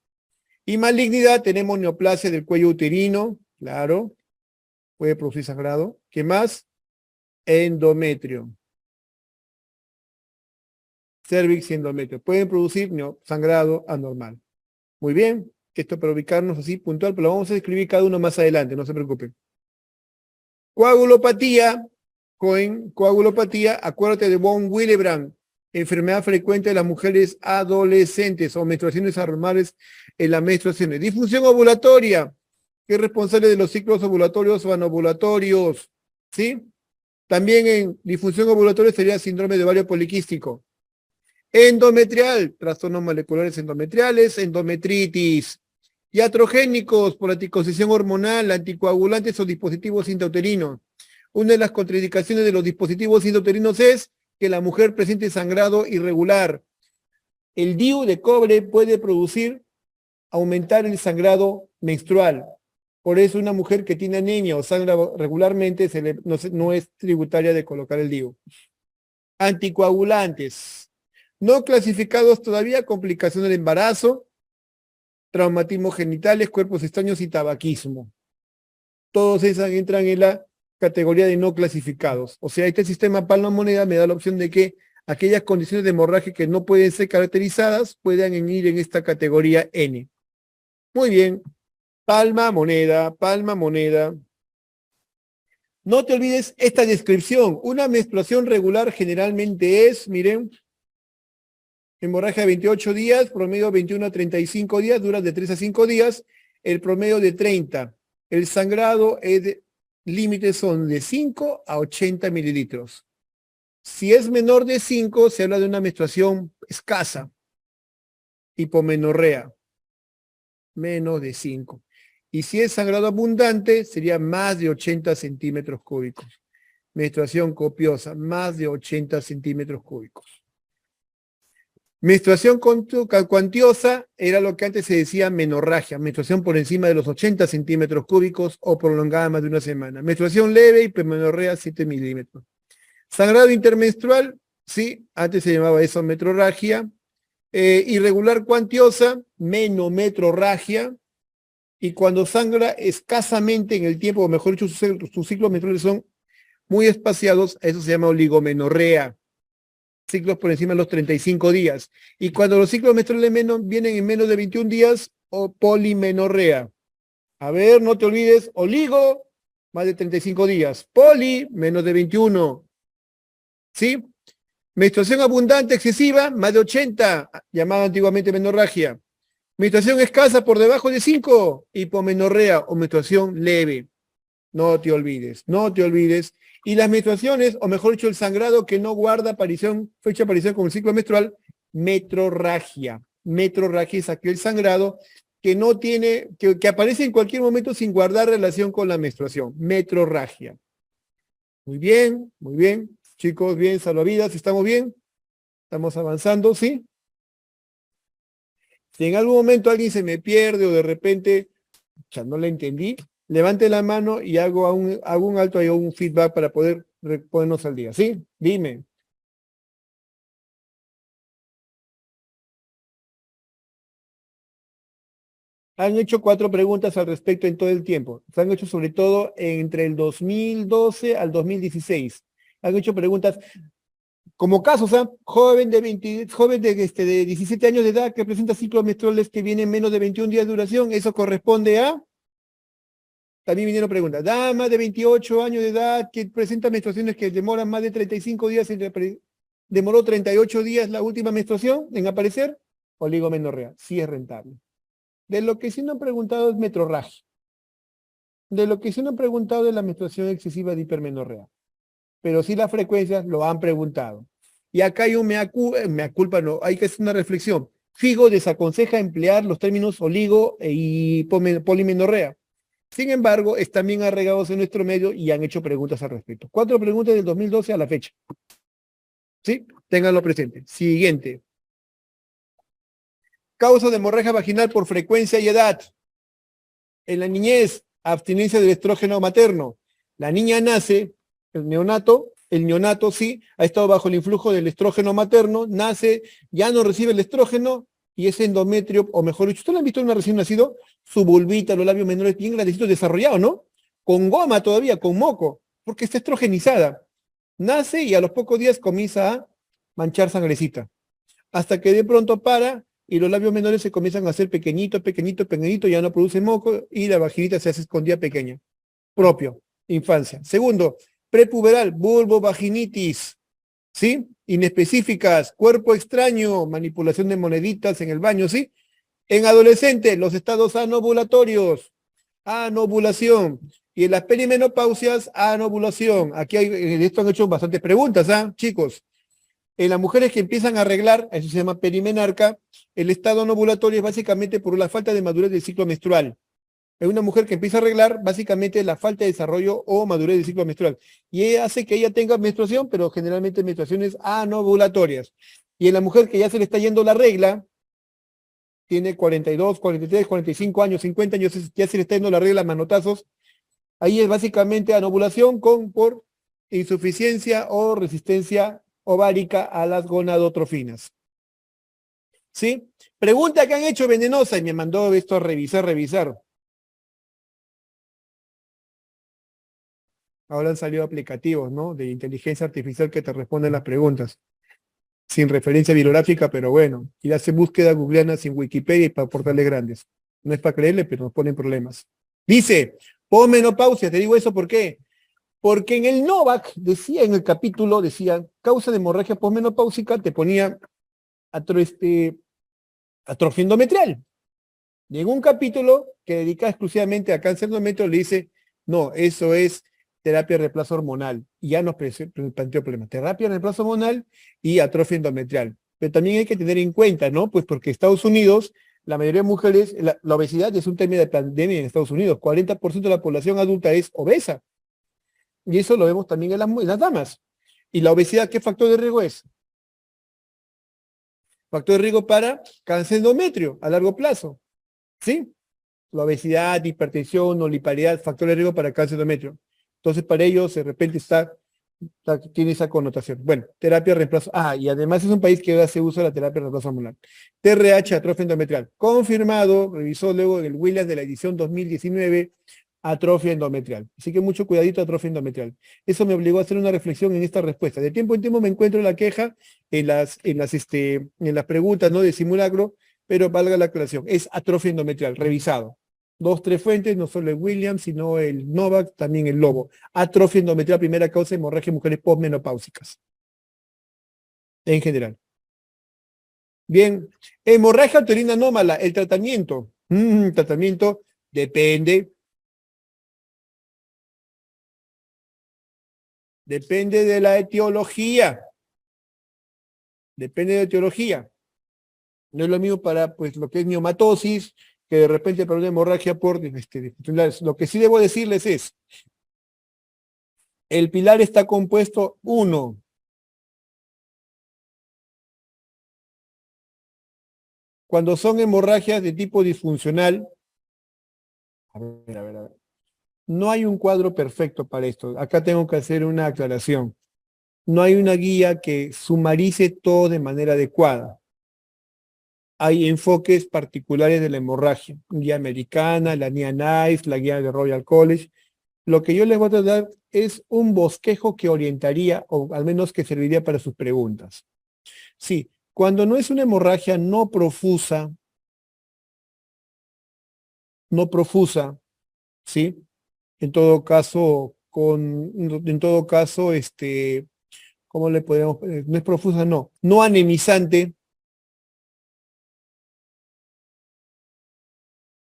Y malignidad, tenemos neoplasia del cuello uterino, claro, puede producir sangrado. ¿Qué más? Endometrio. Cervix y endometrio. Pueden producir sangrado anormal. Muy bien, esto para ubicarnos así puntual, pero lo vamos a escribir cada uno más adelante, no se preocupen. Coagulopatía, coagulopatía, acuérdate de von Willebrand, enfermedad frecuente de las mujeres adolescentes o menstruaciones anormales en la menstruación. Disfunción ovulatoria, que es responsable de los ciclos ovulatorios o anovulatorios, ¿sí? También en disfunción ovulatoria sería síndrome de ovario poliquístico. Endometrial, trastornos moleculares endometriales, endometritis. Iatrogénicos por la anticoncepción hormonal, anticoagulantes o dispositivos intrauterinos. Una de las contraindicaciones de los dispositivos intrauterinos es que la mujer presente sangrado irregular. El DIU de cobre puede aumentar el sangrado menstrual. Por eso una mujer que tiene anemia o sangra regularmente no es tributaria de colocar el DIU. Anticoagulantes. No clasificados todavía, complicaciones del embarazo, traumatismos genitales, cuerpos extraños y tabaquismo. Todos esas entran en la categoría de no clasificados. O sea, este sistema palma-moneda me da la opción de que aquellas condiciones de hemorragia que no pueden ser caracterizadas puedan ir en esta categoría N. Muy bien. Palma-moneda, palma-moneda. No te olvides esta descripción. Una menstruación regular generalmente es, miren, hemorragia de 28 días, promedio 21 a 35 días, dura de 3 a 5 días, el promedio de 30. El sangrado límites son de 5 a 80 mililitros. Si es menor de 5, se habla de una menstruación escasa. Hipomenorrea, menos de 5. Y si es sangrado abundante, sería más de 80 centímetros cúbicos. Menstruación copiosa, más de 80 centímetros cúbicos. Menstruación cuantiosa era lo que antes se decía menorragia, menstruación por encima de los 80 centímetros cúbicos o prolongada más de una semana. Menstruación leve, hipermenorrea 7 milímetros. Sangrado intermenstrual, sí, antes se llamaba eso metrorragia. Irregular cuantiosa, menometrorragia. Y cuando sangra escasamente en el tiempo, o mejor dicho, sus ciclos menstruales son muy espaciados, eso se llama oligomenorrea. Ciclos por encima de los 35 días. Y cuando los ciclos menstruales vienen en menos de 21 días, o polimenorrea. A ver, no te olvides, oligo, más de 35 días. Poli, menos de 21. ¿Sí? Menstruación abundante, excesiva, más de 80, llamada antiguamente menorragia. Menstruación escasa por debajo de 5, hipomenorrea o menstruación leve. No te olvides, no te olvides. Y las menstruaciones, o mejor dicho, el sangrado que no guarda aparición, fecha de aparición con el ciclo menstrual, metrorragia. Metrorragia es aquel sangrado que no tiene, que aparece en cualquier momento sin guardar relación con la menstruación. Metrorragia. Muy bien, muy bien. Chicos, bien, salvavidas, ¿estamos bien? ¿Estamos avanzando? ¿Sí? Si en algún momento alguien se me pierde o de repente ya no la entendí, levante la mano y hago un alto y un feedback para poder ponernos al día. ¿Sí? Dime. Han hecho 4 preguntas al respecto en todo el tiempo. Se han hecho sobre todo entre el 2012 al 2016. Han hecho preguntas como casos, ¿ah? Joven de 17 años de edad que presenta ciclos menstruales que vienen menos de 21 días de duración. Eso corresponde a... También vinieron preguntas. Dama de 28 años de edad que presenta menstruaciones que demoran más de 35 días, demoró 38 días la última menstruación en aparecer. Oligomenorrea, sí es rentable. De lo que sí no han preguntado es metrorragia. De lo que sí no han preguntado es la menstruación excesiva de hipermenorrea. Pero sí las frecuencias lo han preguntado. Y acá hay un mea culpa, no, hay que hacer una reflexión. Figo desaconseja emplear los términos oligo y polimenorrea. Sin embargo, están bien arraigados en nuestro medio y han hecho preguntas al respecto. 4 preguntas del 2012 a la fecha. ¿Sí? Ténganlo presente. Siguiente. Causa de hemorragia vaginal por frecuencia y edad. En la niñez, abstinencia del estrógeno materno. La niña nace, el neonato sí, ha estado bajo el influjo del estrógeno materno, nace, ya no recibe el estrógeno y ese endometrio, o mejor dicho, ¿ustedes lo han visto en una recién nacido? Su vulvita, los labios menores bien grandecitos desarrollados, ¿no? Con goma todavía, con moco, porque está estrogenizada. Nace y a los pocos días comienza a manchar sangrecita, hasta que de pronto para y los labios menores se comienzan a hacer pequeñitos, pequeñitos, pequeñitos, ya no produce moco y la vaginita se hace escondida pequeña. Propio, infancia. Segundo, prepuberal, vulvovaginitis, ¿sí? Inespecíficas, cuerpo extraño, manipulación de moneditas en el baño, ¿sí? En adolescente, los estados anovulatorios, anovulación. Y en las perimenopausias, anovulación. Aquí de esto han hecho bastantes preguntas, ¿ah, chicos? En las mujeres que empiezan a arreglar, eso se llama perimenarca, el estado anovulatorio es básicamente por la falta de madurez del ciclo menstrual. En una mujer que empieza a arreglar, básicamente la falta de desarrollo o madurez del ciclo menstrual. Y ella hace que ella tenga menstruación, pero generalmente menstruaciones anovulatorias. Y en la mujer que ya se le está yendo la regla, tiene 42, 43, 45 años, 50 años, ya se le está yendo la regla, manotazos, ahí es básicamente anovulación por insuficiencia o resistencia ovárica a las gonadotrofinas. ¿Sí? Pregunta que han hecho venenosa y me mandó esto a revisar. Ahora han salido aplicativos, ¿no? De inteligencia artificial que te responden las preguntas. Sin referencia bibliográfica, pero bueno. Y hace búsqueda googleana sin Wikipedia y para portales grandes. No es para creerle, pero nos ponen problemas. Dice, posmenopausia, te digo eso ¿por qué? Porque en el Novak decía, en el capítulo, decía, causa de hemorragia posmenopáusica, te ponía atrofia endometrial. Y en un capítulo que dedica exclusivamente a cáncer endometrial le dice, no, eso es terapia de reemplazo hormonal. Y ya nos planteó problemas. Terapia de reemplazo hormonal y atrofia endometrial. Pero también hay que tener en cuenta, ¿no? Pues porque Estados Unidos, la mayoría de mujeres, la obesidad es un tema de pandemia en Estados Unidos. 40% de la población adulta es obesa. Y eso lo vemos también en las damas. ¿Y la obesidad qué factor de riesgo es? Factor de riesgo para cáncer endometrio a largo plazo. ¿Sí? La obesidad, hipertensión, oliparidad, factor de riesgo para cáncer endometrio. Entonces, para ellos, de repente tiene esa connotación. Bueno, terapia de reemplazo. Ah, y además es un país que hace uso de la terapia de reemplazo hormonal. TRH, atrofia endometrial. Confirmado, revisó luego en el Williams de la edición 2019, atrofia endometrial. Así que mucho cuidadito, atrofia endometrial. Eso me obligó a hacer una reflexión en esta respuesta. De tiempo en tiempo me encuentro la queja en las preguntas, ¿no? De simulacro, pero valga la aclaración. Es atrofia endometrial, revisado. 2, 3 fuentes, no solo el Williams, sino el Novak, también el Lobo. Atrofia endometrial, primera causa de hemorragia en mujeres postmenopáusicas. En general. Bien, hemorragia uterina anómala, el tratamiento. Tratamiento depende. Depende de la etiología. Depende de la etiología. No es lo mismo para pues lo que es miomatosis, que de repente para una hemorragia por lo que sí debo decirles es, el pilar está compuesto, uno, cuando son hemorragias de tipo disfuncional, a ver, no hay un cuadro perfecto para esto. Acá tengo que hacer una aclaración. No hay una guía que sumarice todo de manera adecuada. Hay enfoques particulares de la hemorragia. Guía americana, la guía NICE, la guía de Royal College. Lo que yo les voy a dar es un bosquejo que orientaría, o al menos que serviría para sus preguntas. Sí, cuando no es una hemorragia no profusa, ¿sí? En todo caso, ¿cómo le podemos? No es profusa, no anemizante,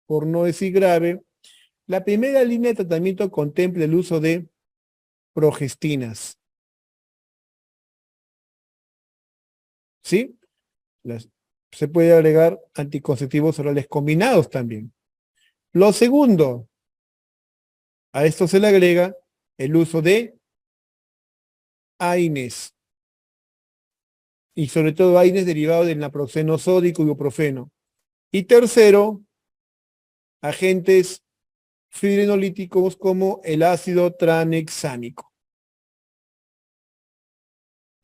por no decir grave. La primera línea de tratamiento contempla el uso de progestinas, ¿sí? Las- Se puede agregar anticonceptivos orales combinados también. Lo segundo, a esto se le agrega el uso de AINES, y sobre todo AINES derivados del naproxeno sódico y ibuprofeno. Y tercero, agentes fibrinolíticos como el ácido tranexámico.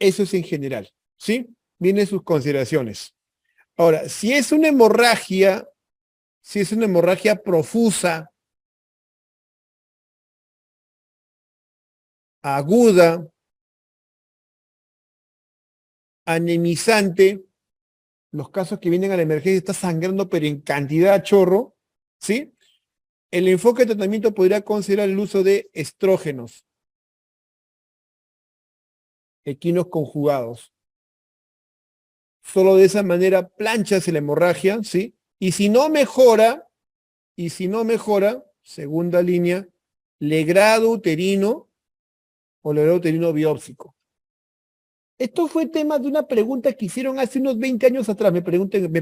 Eso es en general, ¿sí? Vienen sus consideraciones. Ahora, si es una hemorragia profusa, aguda, anemizante, los casos que vienen a la emergencia está sangrando pero en cantidad a chorro, ¿sí? El enfoque de tratamiento podría considerar el uso de estrógenos, equinos conjugados. Solo de esa manera planchas la hemorragia, ¿sí? Y si no mejora, segunda línea, legrado uterino o legrado uterino biópsico. Esto fue tema de una pregunta que hicieron hace unos 20 años atrás, me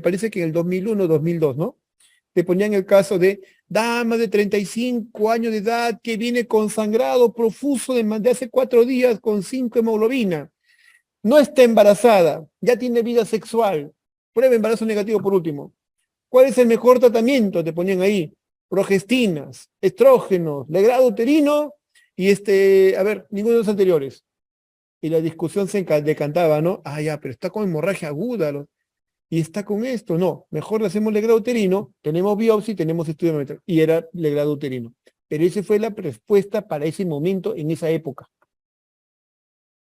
parece que en el 2001, 2002, ¿no? Te ponían el caso de dama de 35 años de edad que viene con sangrado profuso de hace 4 días con 5 hemoglobina. No está embarazada, ya tiene vida sexual. Prueba embarazo negativo por último. ¿Cuál es el mejor tratamiento? Te ponían ahí. Progestinas, estrógenos, legrado uterino y ninguno de los anteriores. Y la discusión se decantaba, ¿no? Ah, ya, pero está con hemorragia aguda. Y está con esto, no. Mejor le hacemos legrado uterino, tenemos biopsia y tenemos estudio de y era legrado uterino. Pero esa fue la respuesta para ese momento, en esa época.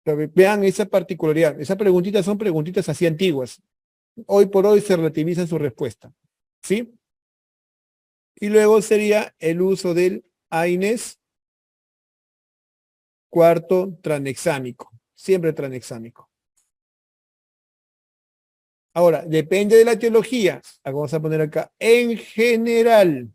Pero vean esa particularidad. Esas preguntitas son preguntitas así antiguas. Hoy por hoy se relativiza su respuesta. ¿Sí? Y luego sería el uso del AINES cuarto tranexámico. Siempre tranexámico. Ahora, depende de la etiología. Vamos a poner acá. En general.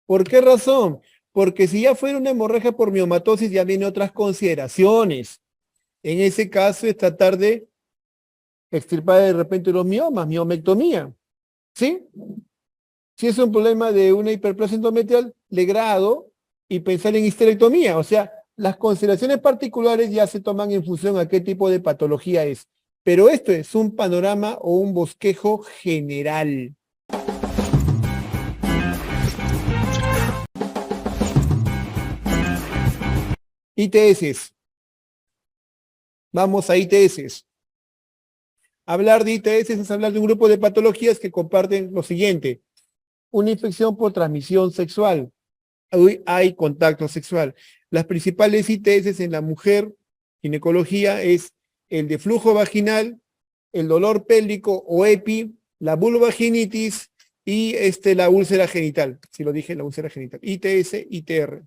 ¿Por qué razón? Porque si ya fuera una hemorragia por miomatosis, ya vienen otras consideraciones. En ese caso es tratar de extirpar de repente los miomas, miomectomía, ¿sí? Si es un problema de una hiperplasia endometrial, legrado y pensar en histerectomía. O sea, las consideraciones particulares ya se toman en función a qué tipo de patología es. Pero esto es un panorama o un bosquejo general. ITS. Vamos a ITS. Hablar de ITS es hablar de un grupo de patologías que comparten lo siguiente. Una infección por transmisión sexual. Hay contacto sexual. Las principales ITS en la mujer, ginecología, es el de flujo vaginal, el dolor pélvico o EPI, la vulvovaginitis y la úlcera genital. Si lo dije, la úlcera genital. ITS, ITR.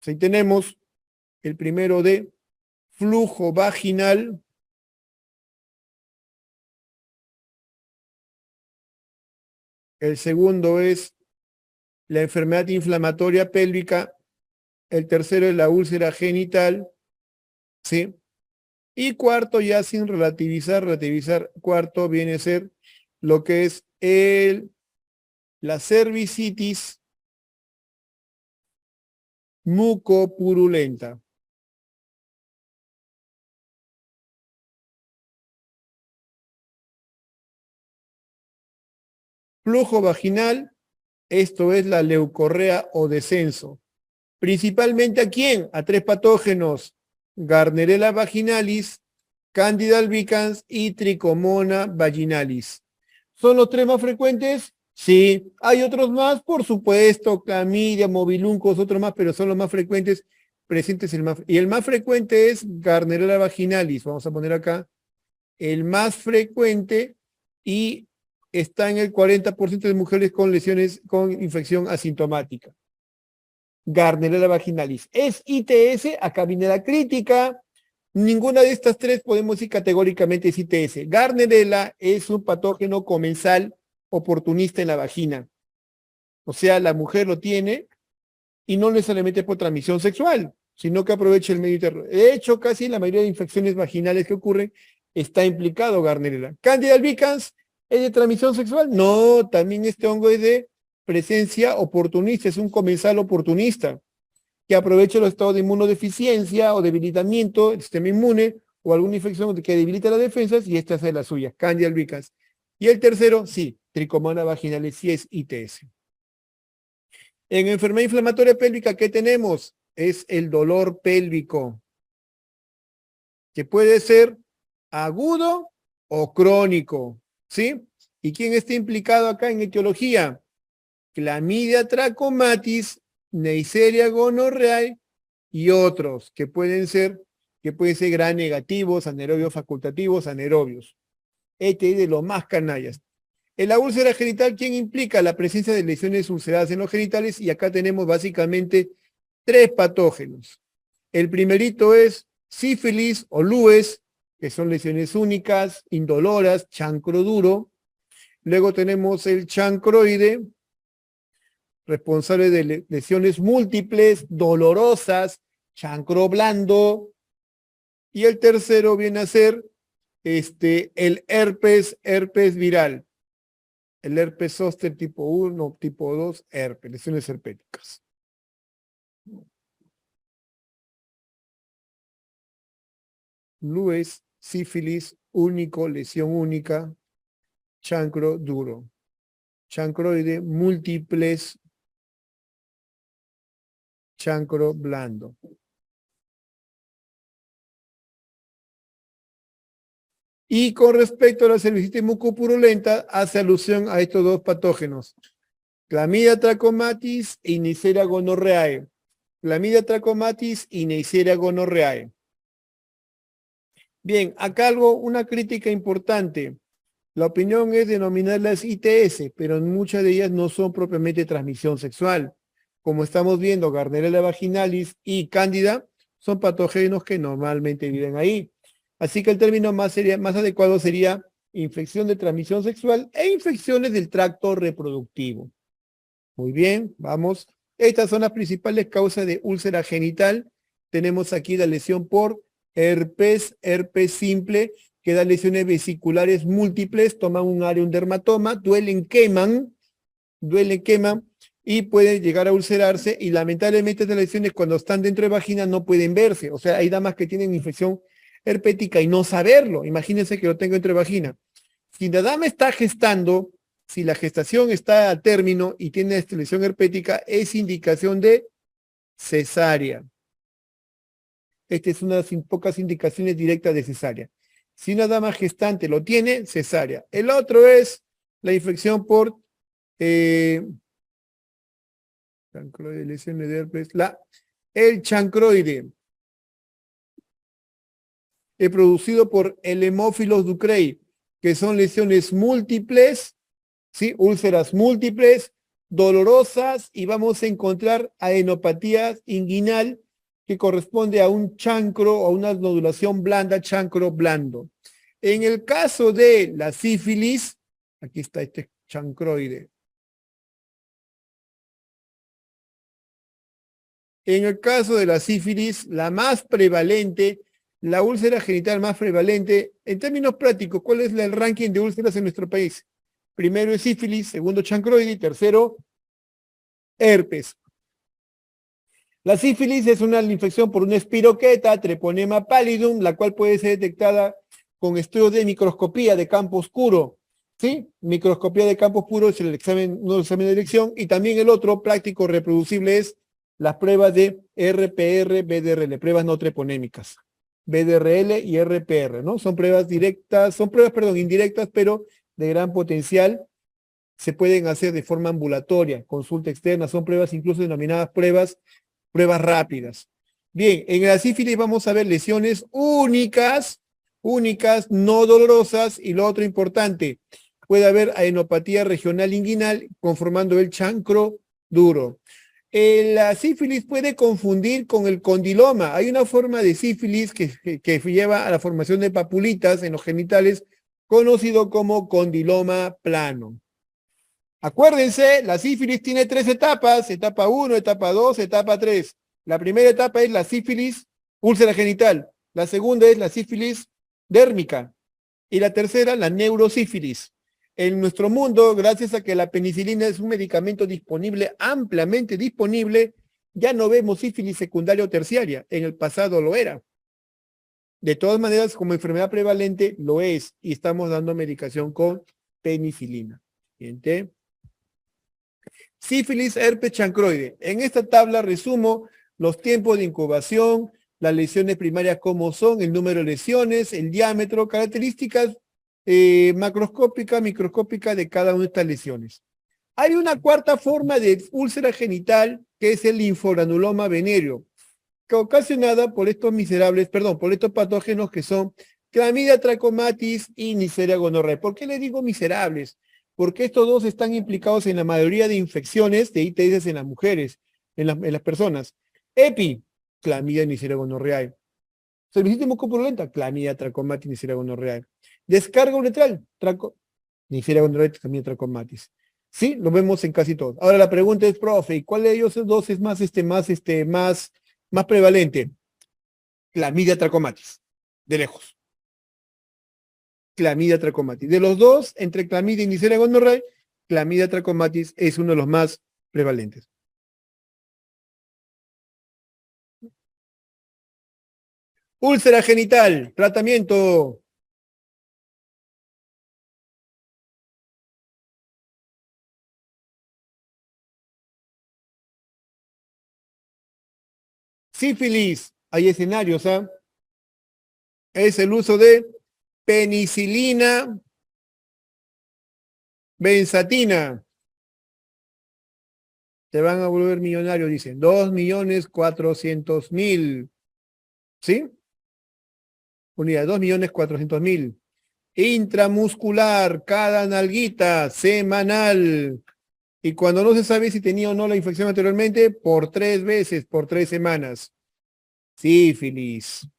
Ahí tenemos el primero de flujo vaginal. El segundo es la enfermedad inflamatoria pélvica. El tercero es la úlcera genital. ¿Sí? Y cuarto, ya sin relativizar, cuarto viene a ser lo que es la cervicitis mucopurulenta. Flujo vaginal, esto es la leucorrea o descenso. Principalmente ¿a quién? A 3 patógenos, Gardnerella vaginalis, Candida albicans y Trichomona vaginalis. ¿Son los 3 más frecuentes? Sí. ¿Hay otros más? Por supuesto, clamidia, mobiluncos, otros más, pero son los más frecuentes presentes. Y el más frecuente es Gardnerella vaginalis. Vamos a poner acá el más frecuente y está en el 40% de mujeres con lesiones con infección asintomática. Gardnerella vaginalis. ¿Es ITS? Acá viene la crítica. Ninguna de estas 3 podemos decir categóricamente es ITS. Gardnerella es un patógeno comensal oportunista en la vagina. O sea, la mujer lo tiene y no necesariamente por transmisión sexual, sino que aprovecha el medio interno. De hecho, casi la mayoría de infecciones vaginales que ocurren está implicado Gardnerella. Candida albicans, ¿es de transmisión sexual? No, también este hongo es de presencia oportunista, es un comensal oportunista que aprovecha los estados de inmunodeficiencia o debilitamiento del sistema inmune o alguna infección que debilita las defensas y esta hace las suyas, Candida albicans. Y el tercero, sí, Trichomona vaginalis, sí es ITS. En enfermedad inflamatoria pélvica, ¿qué tenemos? Es el dolor pélvico, que puede ser agudo o crónico, ¿sí? ¿Y quién está implicado acá en etiología? Clamidia trachomatis, Neisseria gonorrhoeae y otros que pueden ser gram negativos, anaerobios facultativos, anaerobios. Este es de los más canallas. En la úlcera genital, ¿quién implica? La presencia de lesiones ulceradas en los genitales, y acá tenemos básicamente 3 patógenos. El primerito es sífilis o lues, que son lesiones únicas, indoloras, chancro duro. Luego tenemos el chancroide, responsable de lesiones múltiples, dolorosas, chancro blando. Y el tercero viene a ser el herpes viral. El herpes zóster tipo 1, tipo 2, herpes, lesiones herpéticas. Lues, sífilis, único, lesión única, chancro duro. Chancroide, múltiples, chancro blando. Y con respecto a la cervicitis mucopurulenta, hace alusión a estos 2 patógenos. Clamidia trachomatis y Neisseria gonorrhoeae. Clamidia trachomatis y Neisseria gonorrhoeae. Bien, acá una crítica importante. La opinión es denominarlas ITS, pero muchas de ellas no son propiamente transmisión sexual. Como estamos viendo, Gardnerella vaginalis y Cándida son patógenos que normalmente viven ahí. Así que el término más adecuado sería infección de transmisión sexual e infecciones del tracto reproductivo. Muy bien, vamos. Estas son las principales causas de úlcera genital. Tenemos aquí la lesión por herpes simple, que da lesiones vesiculares múltiples, toman un área, un dermatoma, duelen, queman, y pueden llegar a ulcerarse y lamentablemente estas lesiones cuando están dentro de vagina no pueden verse. O sea, hay damas que tienen infección herpética y no saberlo. Imagínense que lo tengo dentro de vagina. Si la dama está gestando, si la gestación está a término y tiene esta lesión herpética, es indicación de cesárea. Esta es una de las pocas indicaciones directas de cesárea. Si una dama gestante lo tiene, cesárea. El otro es la infección por chancroide, lesiones de herpes, el chancroide, producido por el Haemophilus ducreyi, que son lesiones múltiples, ¿sí? Úlceras múltiples, dolorosas, y vamos a encontrar adenopatía inguinal, que corresponde a un chancro o una nodulación blanda, chancro blando. En el caso de la sífilis, aquí está este chancroide. En el caso de la sífilis, la más prevalente, la úlcera genital más prevalente, en términos prácticos, ¿cuál es el ranking de úlceras en nuestro país? Primero es sífilis, segundo chancroide y tercero herpes. La sífilis es una infección por una espiroqueta, Treponema pallidum, la cual puede ser detectada con estudios de microscopía de campo oscuro. ¿Sí? Microscopía de campo oscuro es el examen, no el examen de elección, y también el otro práctico reproducible es las pruebas de RPR, BDRL, pruebas no treponémicas. BDRL y RPR, ¿no? Son pruebas directas, indirectas, pero de gran potencial. Se pueden hacer de forma ambulatoria, consulta externa, son pruebas incluso denominadas pruebas rápidas. Bien, en la sífilis vamos a ver lesiones únicas, no dolorosas, y lo otro importante, puede haber adenopatía regional inguinal conformando el chancro duro. La sífilis puede confundir con el condiloma. Hay una forma de sífilis que lleva a la formación de papulitas en los genitales, conocido como condiloma plano. Acuérdense, la sífilis tiene 3 etapas, etapa 1, etapa 2, etapa 3. La primera etapa es la sífilis úlcera genital, la segunda es la sífilis dérmica y la tercera la neurosífilis. En nuestro mundo, gracias a que la penicilina es un medicamento disponible, ampliamente disponible, ya no vemos sífilis secundaria o terciaria. En el pasado lo era. De todas maneras, como enfermedad prevalente, lo es, y estamos dando medicación con penicilina. Siguiente. Sífilis, herpes, chancroide. En esta tabla resumo los tiempos de incubación, las lesiones primarias como son, el número de lesiones, el diámetro, características macroscópicas, microscópicas de cada una de estas lesiones. Hay una cuarta forma de úlcera genital que es el linfogranuloma venéreo, que ocasionada por estos por estos patógenos que son Clamidia trachomatis y Neisseria gonorrhoeae. ¿Por qué les digo miserables? Porque estos dos están implicados en la mayoría de infecciones de ITS en las mujeres, en las personas. EPI, Clamidia y Neisseria gonorrhoeae. Cervicitis mucopurulenta, Clamidia trachomatis, Neisseria gonorrhoeae. Descarga uretral, Neisseria gonorrhoeae, Clamidia trachomatis. Sí, lo vemos en casi todos. Ahora la pregunta es, profe, ¿y cuál de ellos dos es más prevalente? Clamidia trachomatis, de lejos. Clamidia trachomatis. De los dos, entre clamidia y Neisseria gonorrhoeae, Clamidia trachomatis es uno de los más prevalentes. Úlcera genital, tratamiento. Sífilis, hay escenarios, ¿ah? Es el uso de penicilina, benzatina. Te van a volver millonario, dicen. 2.400.000. ¿Sí? Unidad, 2.400.000. Intramuscular, cada nalguita, semanal. Y cuando no se sabe si tenía o no la infección anteriormente, por 3 veces, por 3 semanas. Sífilis.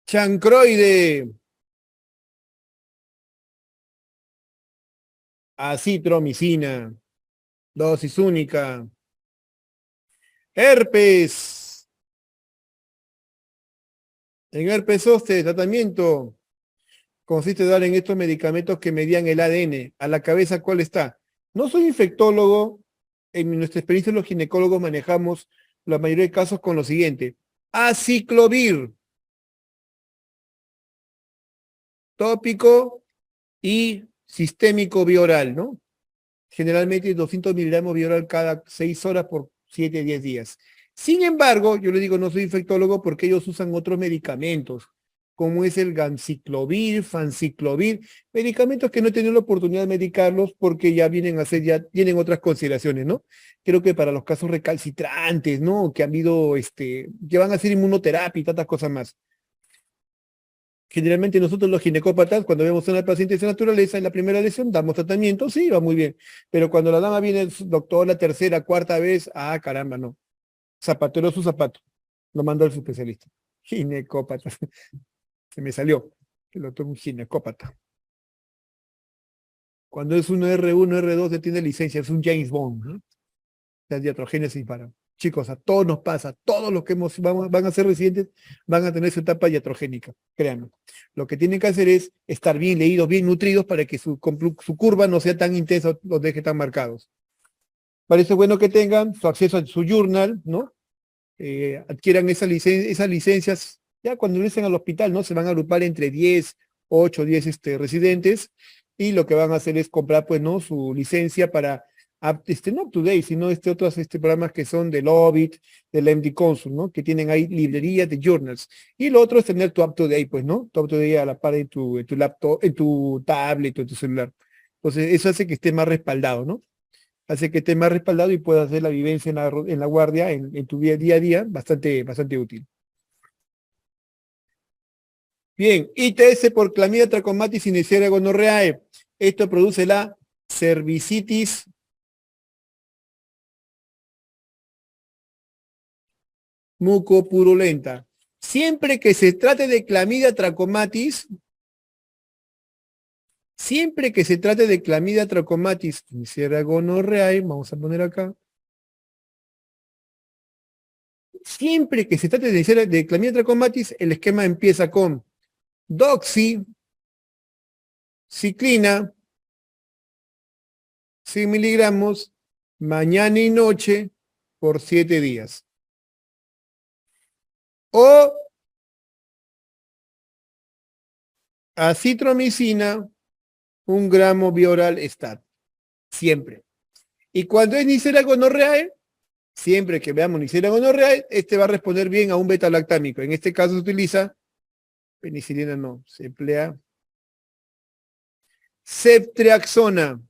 Chancroide. Acitromicina. Dosis única. Herpes. En herpes zóster, tratamiento consiste en dar en estos medicamentos que medían el ADN. A la cabeza, ¿cuál está? No soy infectólogo. En nuestra experiencia los ginecólogos manejamos la mayoría de casos con lo siguiente. Aciclovir, tópico y sistémico bioral, ¿no? Generalmente 200 miligramos bioral cada 6 horas por 7, 10 días. Sin embargo, yo le digo, no soy infectólogo porque ellos usan otros medicamentos, como es el ganciclovir, fanciclovir, medicamentos que no he tenido la oportunidad de medicarlos porque ya vienen a ser, ya tienen otras consideraciones, ¿no? Creo que para los casos recalcitrantes, ¿no? Que han habido, que van a hacer inmunoterapia y tantas cosas más. Generalmente nosotros los ginecópatas, cuando vemos a una paciente de esa naturaleza en la primera lesión, damos tratamiento, sí, va muy bien. Pero cuando la dama viene, doctor, la tercera, cuarta vez, ah, caramba, no. Zapatero su zapato. Lo mando al especialista. Ginecópata. Se me salió. Que lo tomo un ginecópata. Cuando es un R1, R2, se tiene licencia, es un James Bond, ¿no? La diatrogénesis para. Chicos, a todos nos pasa, todos los que van a ser residentes van a tener su etapa diatrogénica, créanme. Lo que tienen que hacer es estar bien leídos, bien nutridos para que su curva no sea tan intensa, los deje tan marcados. Parece bueno que tengan su acceso a su journal, ¿no? Adquieran esas licencias, ya cuando ingresen al hospital, ¿no? Se van a agrupar entre 10, 8, 10 residentes, y lo que van a hacer es comprar, pues, ¿no? Su licencia para no Up to Date, sino otros programas que son del Ovid, del MD Consul, ¿no? Que tienen ahí librerías de journals. Y lo otro es tener tu Up to Date, pues, ¿no? Tu Up to Date a la par en tu laptop, en tu tablet o en tu celular. Entonces, eso hace que esté más respaldado, ¿no? Hace que esté más respaldado y puedas hacer la vivencia en la guardia, en tu día a día, bastante, bastante útil. Bien, ITS por clamidia trachomatis y Neisseria gonorrhoeae. Esto produce la cervicitis mucopurulenta. Siempre que se trate de clamidia trachomatis, Neisseria gonorrhoeae, vamos a poner acá. Siempre que se trate de clamidia trachomatis, el esquema empieza con doxi, ciclina, 100 miligramos, mañana y noche por 7 días. O acitromicina, 1 gramo bioral stat. Siempre. Y cuando es Neisseria gonorrhoeae, siempre que veamos Neisseria gonorrhoeae, va a responder bien a un beta-lactámico. En este caso se utiliza, penicilina no, se emplea ceftriaxona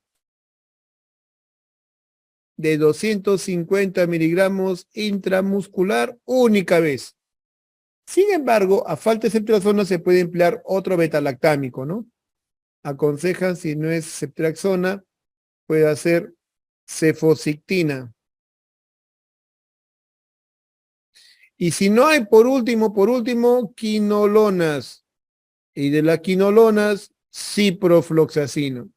de 250 miligramos intramuscular única vez. Sin embargo, a falta de ceftriaxona se puede emplear otro beta-lactámico, ¿no? Aconsejan, si no es ceftriaxona, puede hacer cefocictina. Y si no hay, por último, quinolonas. Y de las quinolonas, ciprofloxacino.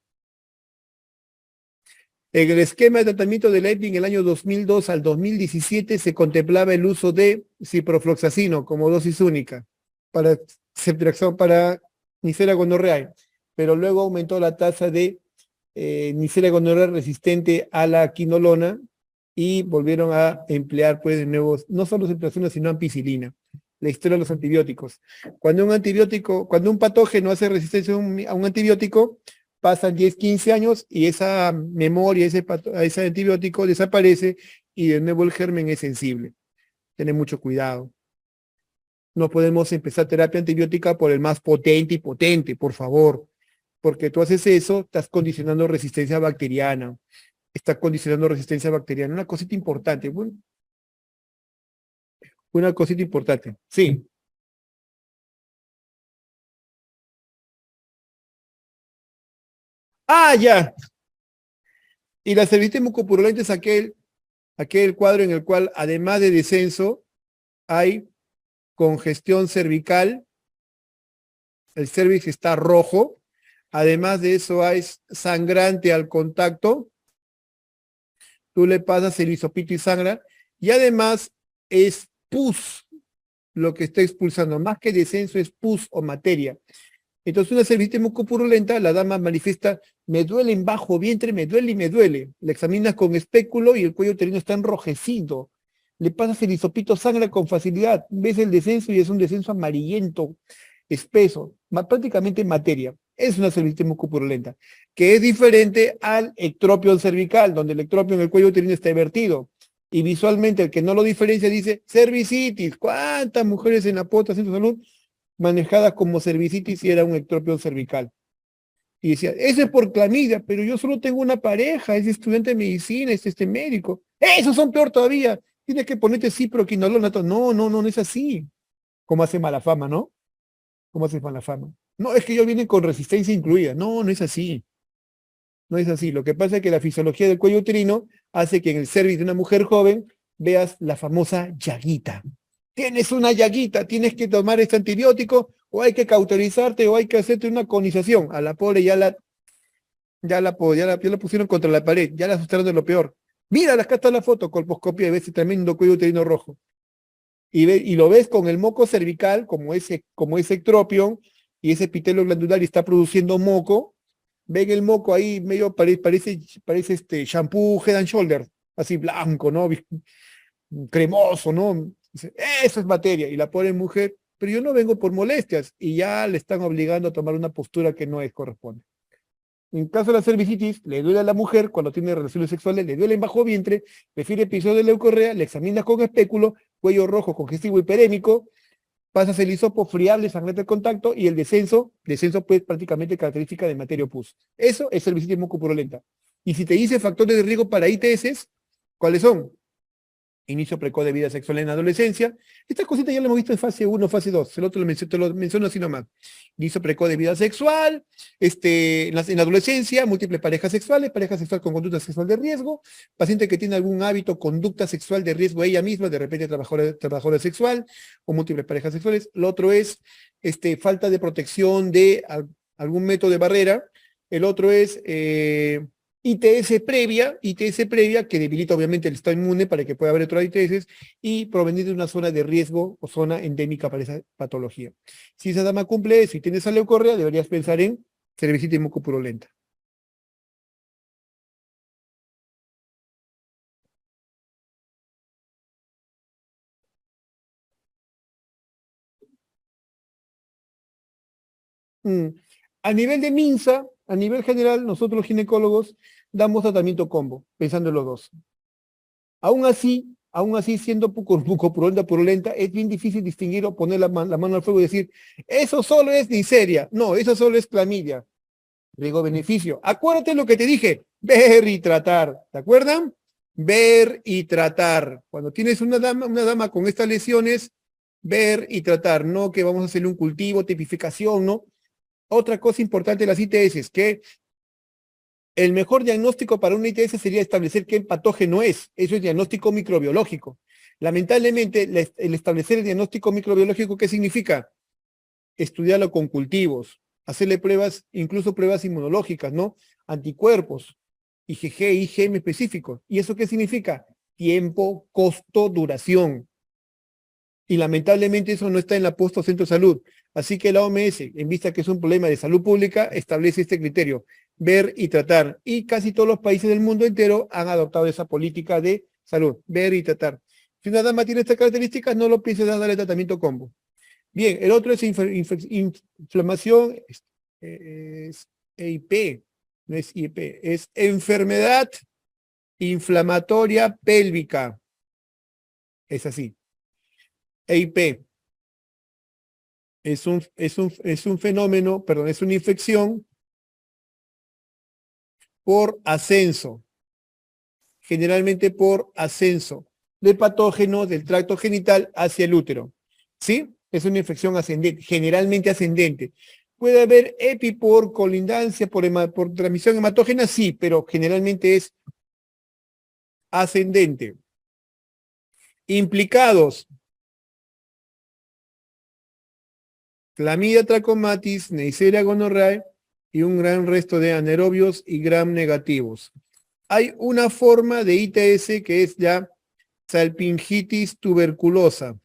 En el esquema de tratamiento de la EPI en el año 2002 al 2017 se contemplaba el uso de ciprofloxacino como dosis única para Neisseria gonorrhoeae, pero luego aumentó la tasa de Neisseria gonorrhoeae resistente a la quinolona y volvieron a emplear pues de nuevo, no solo ceftriaxona, sino ampicilina. La historia de los antibióticos. Cuando un patógeno hace resistencia a un antibiótico, pasan 10, 15 años y esa memoria, ese antibiótico desaparece y de nuevo el germen es sensible. Tener mucho cuidado. No podemos empezar terapia antibiótica por el más potente y potente, por favor, porque tú haces eso, estás condicionando resistencia bacteriana. Una cosita importante. Bueno, una cosita importante. Sí. Ah, ya. Y la cervitis mucopurulenta es aquel cuadro en el cual, además de descenso, hay congestión cervical, el cervix está rojo, además de eso hay sangrante al contacto, tú le pasas el hisopito y sangra, y además es pus, lo que está expulsando. Más que descenso es pus o materia. Entonces, una cervicitis mucopurulenta, la dama manifiesta, me duele en bajo vientre, me duele y me duele. La examinas con espéculo y el cuello uterino está enrojecido. Le pasas el hisopito, sangra con facilidad. Ves el descenso y es un descenso amarillento, espeso, prácticamente materia. Es una cervicitis mucopurulenta, que es diferente al ectropion cervical, donde el ectropio en el cuello uterino está vertido. Y visualmente el que no lo diferencia dice cervicitis. ¿Cuántas mujeres en la pota centro de salud manejadas como cervicitis y era un ectropio cervical? Y decía, eso es por clamidia, pero yo solo tengo una pareja, es estudiante de medicina, es este médico. Esos son peor todavía. Tienes que ponerte ciproquinolona. No, no, no, no es así. Como hace mala fama, ¿no? ¿Cómo hace mala fama? No, es que ellos vienen con resistencia incluida. No, no es así. No es así. Lo que pasa es que la fisiología del cuello uterino hace que en el cervix de una mujer joven veas la famosa llaguita. Tienes una llaguita, tienes que tomar este antibiótico, o hay que cauterizarte, o hay que hacerte una conización. A la pobre ya la pusieron contra la pared, ya la asustaron de lo peor. Mira, acá está la foto, colposcopia, ves ese tremendo cuello uterino rojo. Y lo ves con el moco cervical, como ese ectropion, y ese epitelio glandular y está produciendo moco. Ven el moco ahí, medio parece este shampoo Head and Shoulders, así blanco, ¿no? Cremoso, ¿no? Dice, eso es materia. Y la pobre mujer, pero yo no vengo por molestias. Y ya le están obligando a tomar una postura que no es corresponde. En caso de la cervicitis, le duele a la mujer cuando tiene relaciones sexuales, le duele en bajo vientre, prefiere episodio de leucorrea, le examinas con espéculo, cuello rojo, congestivo hiperémico, pasas el hisopo friable, sangrante de contacto y el descenso pues prácticamente característica de materia pus. Eso es cervicitis mucopurulenta. Y si te dice factores de riesgo para ITS, ¿cuáles son? Inicio precoz de vida sexual en la adolescencia. Estas cositas ya lo hemos visto en fase 1, fase 2. El otro te lo menciono así nomás. Inicio precoz de vida sexual, en la adolescencia, múltiples pareja sexual con conducta sexual de riesgo, paciente que tiene algún hábito, conducta sexual de riesgo ella misma, de repente trabajadora sexual, o múltiples parejas sexuales. Lo otro es falta de protección de algún método de barrera. El otro es ITS previa que debilita obviamente el estado inmune para que pueda haber otras ITS y provenir de una zona de riesgo o zona endémica para esa patología. Si esa dama cumple eso y tienes leucorrea, deberías pensar en cervicitis mucopurulenta. Mm. A nivel de MINSA, a nivel general, nosotros los ginecólogos damos tratamiento combo, pensando en los dos. Aún así, siendo mucopurulenta purulenta, es bien difícil distinguir o poner la mano al fuego y decir, eso solo es Neisseria. No, eso solo es clamidia. Riesgo-beneficio. Acuérdate lo que te dije, ver y tratar. ¿Te acuerdan? Ver y tratar. Cuando tienes una dama con estas lesiones, ver y tratar. No que vamos a hacerle un cultivo, tipificación, ¿no? Otra cosa importante de las ITS es que el mejor diagnóstico para una ITS sería establecer qué patógeno es. Eso es diagnóstico microbiológico. Lamentablemente, el establecer el diagnóstico microbiológico, ¿qué significa? Estudiarlo con cultivos, hacerle pruebas, incluso pruebas inmunológicas, ¿no? Anticuerpos, IgG, IgM específicos. ¿Y eso qué significa? Tiempo, costo, duración. Y lamentablemente eso no está en la posta Centro de Salud. Así que la OMS, en vista que es un problema de salud pública, establece este criterio, ver y tratar. Y casi todos los países del mundo entero han adoptado esa política de salud, ver y tratar. Si una dama tiene estas características, no lo pienses en darle tratamiento combo. Bien, el otro es inflamación, es EIP, no es IEP, es enfermedad inflamatoria pélvica. Es así. EIP es un fenómeno, perdón, es una infección por ascenso, generalmente por ascenso de patógenos del tracto genital hacia el útero. ¿Sí? Es una infección ascendente, generalmente ascendente. ¿Puede haber EPI por colindancia, por transmisión hematógena? Sí, pero generalmente es ascendente. Implicados: Clamidia trachomatis, Neisseria gonorrhoeae y un gran resto de anaerobios y gram negativos. Hay una forma de ITS que es ya salpingitis tuberculosa.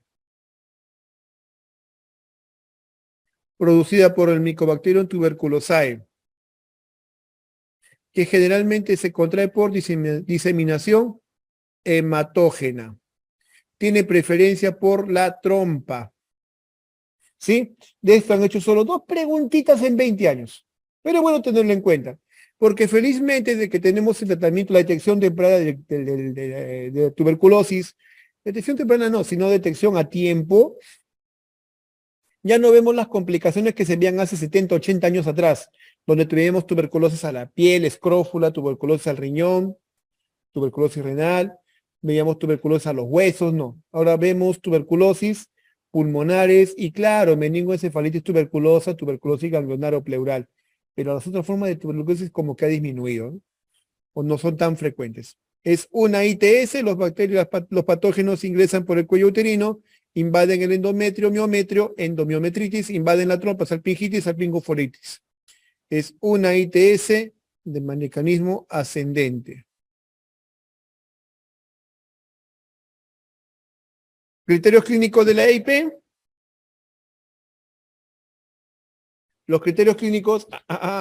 producida por el Mycobacterium tuberculosae, que generalmente se contrae por diseminación hematógena. Tiene preferencia por la trompa. ¿Sí? De esto han hecho solo 2 preguntitas en 20 años. Pero es bueno tenerlo en cuenta. Porque felizmente desde que tenemos el tratamiento, la detección temprana de tuberculosis, detección temprana no, sino detección a tiempo, ya no vemos las complicaciones que se veían hace 70, 80 años atrás, donde tuvimos tuberculosis a la piel, escrófula, tuberculosis al riñón, tuberculosis renal, veíamos tuberculosis a los huesos, no. Ahora vemos tuberculosis pulmonares y claro, meningoencefalitis tuberculosa, tuberculosis ganglionar o pleural. Pero las otras formas de tuberculosis como que ha disminuido, ¿no? O no son tan frecuentes. Es una ITS, los bacterias, los patógenos ingresan por el cuello uterino, invaden el endometrio, miometrio, endomiometritis, invaden la trompa, salpingitis, salpingoforitis. Es una ITS de mecanismo ascendente. Criterios clínicos de la EIP. Los criterios clínicos,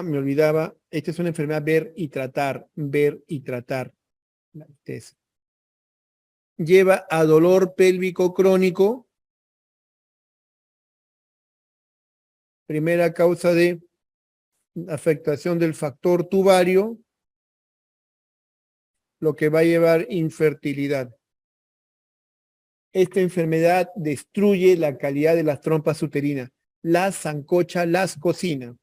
me olvidaba, esta es una enfermedad ver y tratar. La ITS. Lleva a dolor pélvico crónico. Primera causa de afectación del factor tubario, lo que va a llevar infertilidad. Esta enfermedad destruye la calidad de las trompas uterinas, las zancocha, las cocina.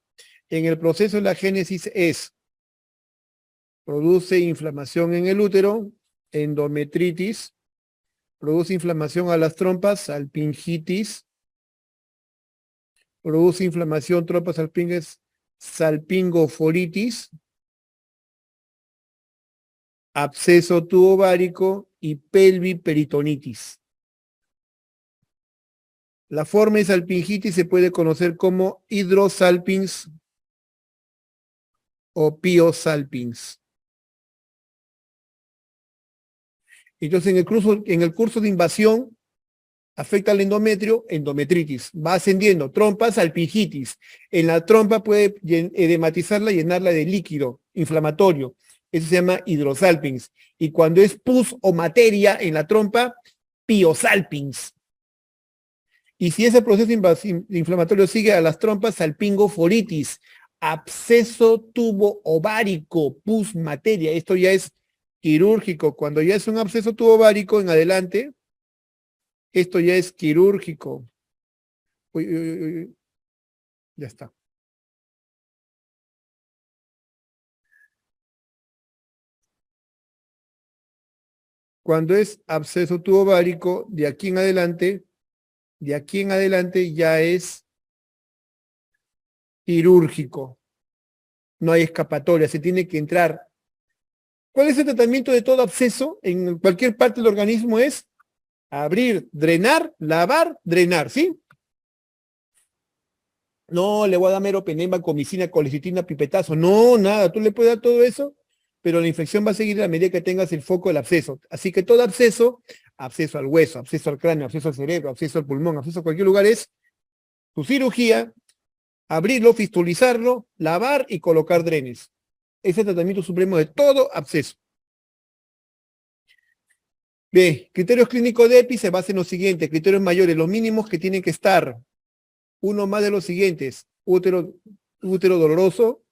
En el proceso de la génesis produce inflamación en el útero, endometritis, produce inflamación a las trompas, salpingitis, produce inflamación, trompas salpinges, salpingoforitis, absceso tubovárico y pelviperitonitis. La forma de salpingitis se puede conocer como hidrosalpins o piosalpins. Entonces, en el curso de invasión, afecta al endometrio, endometritis. Va ascendiendo, trompa, salpingitis. En la trompa puede edematizarla, llenarla de líquido inflamatorio. Eso se llama hidrosalpins. Y cuando es pus o materia en la trompa, piosalpins. Y si ese proceso inflamatorio sigue a las trompas, salpingoforitis, absceso tubo ovárico, pus materia. Esto ya es quirúrgico. Cuando ya es un absceso tubo ovárico en adelante, esto ya es quirúrgico. Uy, uy, uy, uy. Ya está. Cuando es absceso tubo ovárico, de aquí en adelante ya es quirúrgico. No hay escapatoria, se tiene que entrar. ¿Cuál es el tratamiento de todo absceso en cualquier parte del organismo? Es abrir, drenar, lavar, drenar, ¿sí? No, le voy a dar meropenema, comicina, colicitina, pipetazo. No, nada, tú le puedes dar todo eso, pero la infección va a seguir a medida que tengas el foco del absceso. Así que todo absceso, absceso al hueso, absceso al cráneo, absceso al cerebro, absceso al pulmón, absceso a cualquier lugar, es tu cirugía, abrirlo, fistulizarlo, lavar y colocar drenes. Ese es el tratamiento supremo de todo absceso. Bien, criterios clínicos de EPI se basan en lo siguiente, criterios mayores, los mínimos que tienen que estar. Uno más de los siguientes, útero doloroso,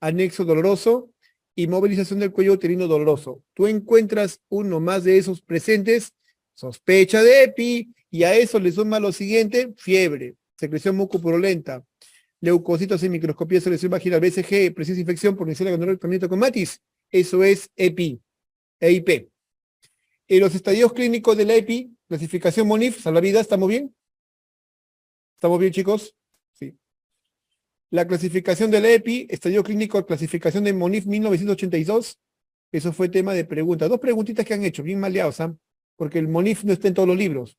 anexo doloroso y movilización del cuello uterino doloroso. Tú encuentras uno más de esos presentes, sospecha de EPI, y a eso le suma lo siguiente, fiebre, secreción mucopurulenta, leucocitos en microscopía de selección vaginal, BCG, precisa infección por iniciar el tratamiento con matis. Eso es EPI, EIP. En los estadios clínicos de la EPI, clasificación MONIF, salvavidas, ¿estamos bien? ¿Estamos bien, chicos? Sí. La clasificación de la EPI, estadio clínico, clasificación de MONIF 1982, eso fue tema de preguntas. 2 preguntitas que han hecho, bien maleados, ¿ah? Porque el MONIF no está en todos los libros.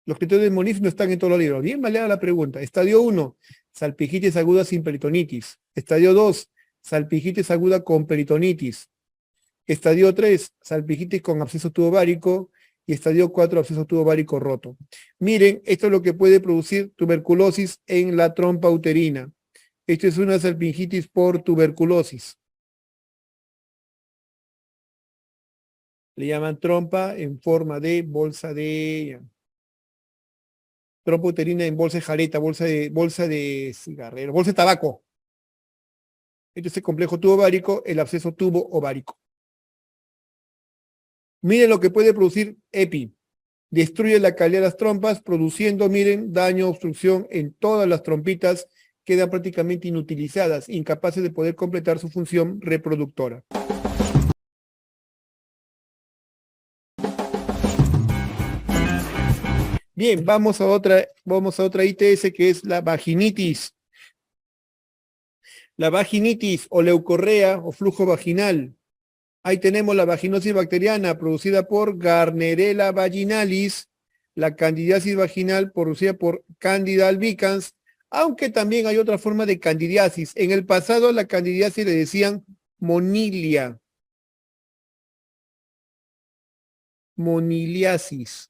Los criterios del MONIF no están en todos los libros. Bien maleada la pregunta. Estadio 1, salpingitis aguda sin peritonitis. Estadio 2, salpingitis aguda con peritonitis. Estadio 3, salpingitis con absceso tubovárico. y estadio 4, absceso tubo ovárico roto. Miren, esto es lo que puede producir tuberculosis en la trompa uterina. Esto es una salpingitis por tuberculosis. Le llaman trompa en forma de bolsa de... Trompa uterina en bolsa de jareta, bolsa de cigarrero, bolsa de tabaco. Este es el complejo tubo ovárico, el absceso tubo ovárico. Miren lo que puede producir EPI. Destruye la calidad de las trompas, produciendo, miren, daño, obstrucción en todas las trompitas, quedan prácticamente inutilizadas, incapaces de poder completar su función reproductora. Bien, vamos a otra ITS que es la vaginitis. La vaginitis o leucorrea o flujo vaginal. Ahí tenemos la vaginosis bacteriana producida por Gardnerella vaginalis, la candidiasis vaginal producida por Candida albicans, aunque también hay otra forma de candidiasis. En el pasado la candidiasis le decían monilia, moniliasis.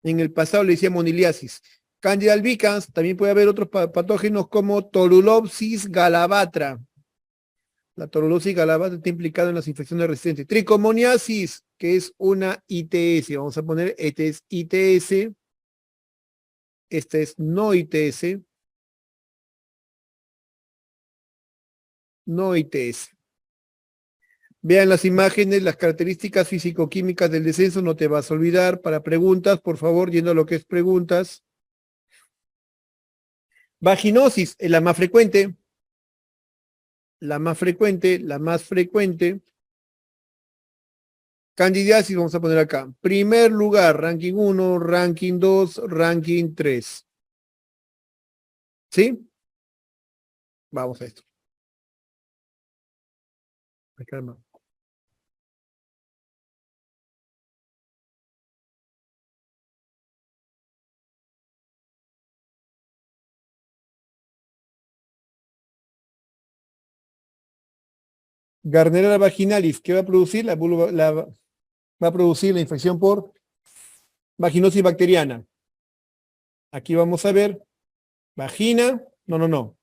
En el pasado le decían moniliasis. Candida albicans, también puede haber otros patógenos como Torulopsis galavatra. La torulopsis galavatra está implicada en las infecciones resistentes. Tricomoniasis, que es una ITS. Vamos a poner, este es ITS, este es no ITS, no ITS. Vean las imágenes, las características físico-químicas del descenso, no te vas a olvidar. Para preguntas, por favor, yendo a lo que es preguntas. Vaginosis, es la más frecuente. La más frecuente. Candidiasis, vamos a poner acá. Primer lugar, ranking 1, ranking 2, ranking 3. ¿Sí? Vamos a esto. Calma. Gardnerella vaginalis, ¿qué va a producir? Va a producir la infección por vaginosis bacteriana. Aquí vamos a ver vagina, no.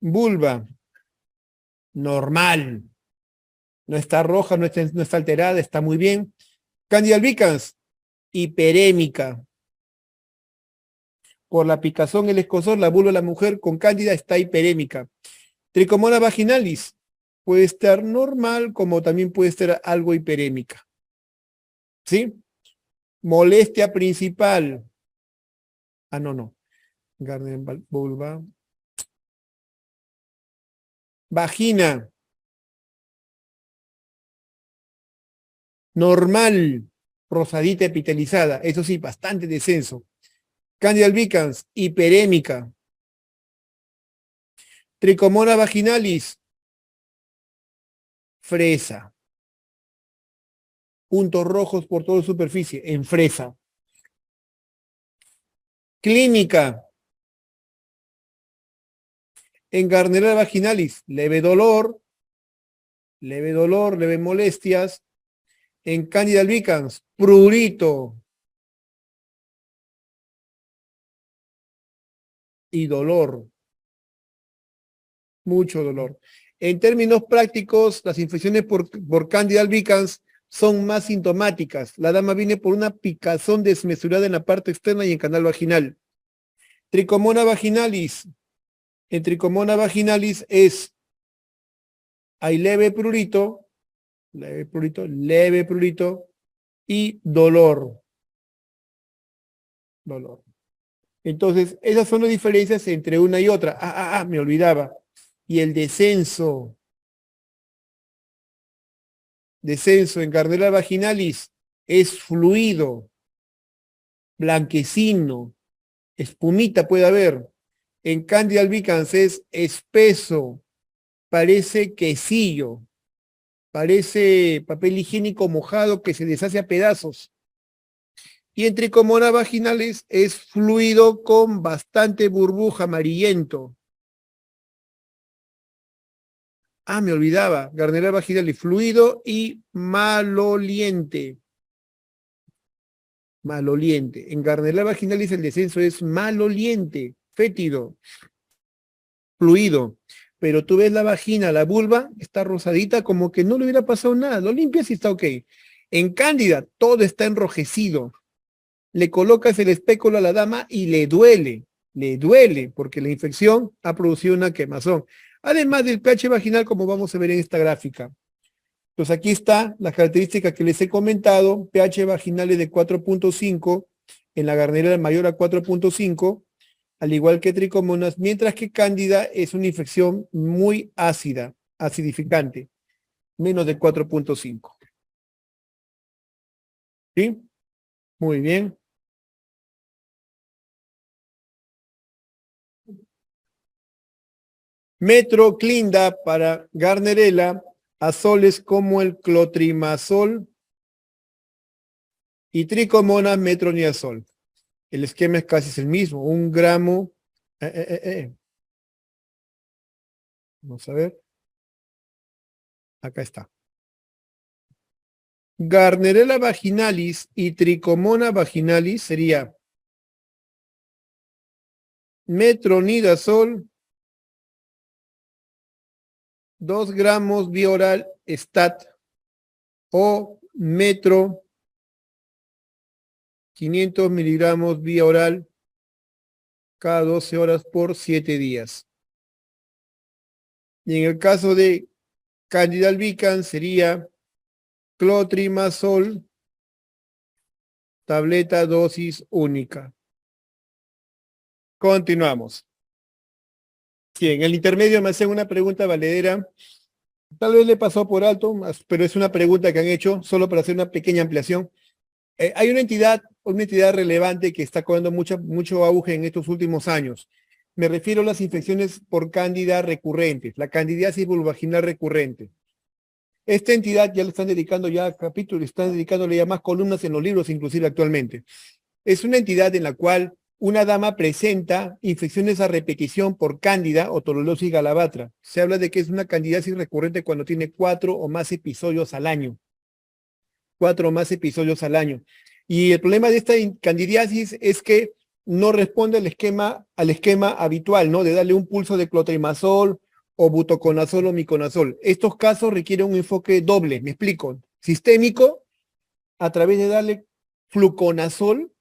Vulva, normal. No está roja, no está alterada, está muy bien. Candida albicans, hiperémica. Por la picazón, el escozor, la vulva de la mujer con cándida está hiperémica. Tricomonas vaginalis, puede estar normal como también puede estar algo hiperémica. ¿Sí? Molestia principal. No. Gardner vulva. Vagina. Normal. Rosadita epitelizada. Eso sí, bastante descenso. Candida albicans. Hiperémica. Tricomona vaginalis. Fresa. Puntos rojos por toda superficie. En fresa. Clínica. En Gardnerella vaginalis, leve dolor, leve molestias. En Candida albicans, prurito y dolor, mucho dolor. En términos prácticos, las infecciones por Candida albicans son más sintomáticas. La dama viene por una picazón desmesurada en la parte externa y en canal vaginal. Tricomona vaginalis. En Tricomona vaginalis hay leve prurito y dolor. Entonces, esas son las diferencias entre una y otra. Me olvidaba. Y el descenso en Gardnerella vaginalis es fluido, blanquecino, espumita puede haber. En Candida albicans es espeso, parece quesillo, parece papel higiénico mojado que se deshace a pedazos. Y en Tricomonas vaginalis es fluido con bastante burbuja, amarillento. Ah, me olvidaba. Gardnerella vaginalis, fluido y maloliente. Maloliente. En Gardnerella vaginalis el descenso es maloliente, fétido, fluido. Pero tú ves la vagina, la vulva, está rosadita, como que no le hubiera pasado nada. Lo limpias y está ok. En Cándida, todo está enrojecido. Le colocas el espéculo a la dama y le duele, porque la infección ha producido una quemazón. Además del pH vaginal, como vamos a ver en esta gráfica. Pues aquí está las características que les he comentado, pH vaginales de 4.5, en la Gardnerella mayor a 4.5, al igual que tricomonas, mientras que Cándida es una infección muy ácida, acidificante, menos de 4.5. ¿Sí? Muy bien. Metroclinda para Gardnerella, azoles como el clotrimazol y tricomonas metronidazol. El esquema es casi el mismo, 1 gramo. Vamos a ver. Acá está. Gardnerella vaginalis y tricomona vaginalis sería metronidazol, 2 gramos vía oral stat o metro 500 miligramos vía oral cada 12 horas por 7 días. Y en el caso de Candida albicans sería clotrimazol, tableta dosis única. Continuamos. Sí, en el intermedio me hacen una pregunta valedera. Tal vez le pasó por alto, pero es una pregunta que han hecho solo para hacer una pequeña ampliación. Hay una entidad relevante que está cobrando mucho auge en estos últimos años. Me refiero a las infecciones por cándida recurrentes, la candidiasis vulvovaginal recurrente. Esta entidad ya le están dedicando ya capítulos, están dedicándole ya más columnas en los libros, inclusive actualmente. Es una entidad en la cual una dama presenta infecciones a repetición por cándida o torolosis galabatra. Se habla de que es una candidiasis recurrente cuando tiene 4 o más episodios al año. 4 o más episodios al año. Y el problema de esta candidiasis es que no responde al esquema habitual, ¿no? De darle un pulso de clotrimazol o butoconazol o miconazol. Estos casos requieren un enfoque doble, me explico. Sistémico, a través de darle fluconazol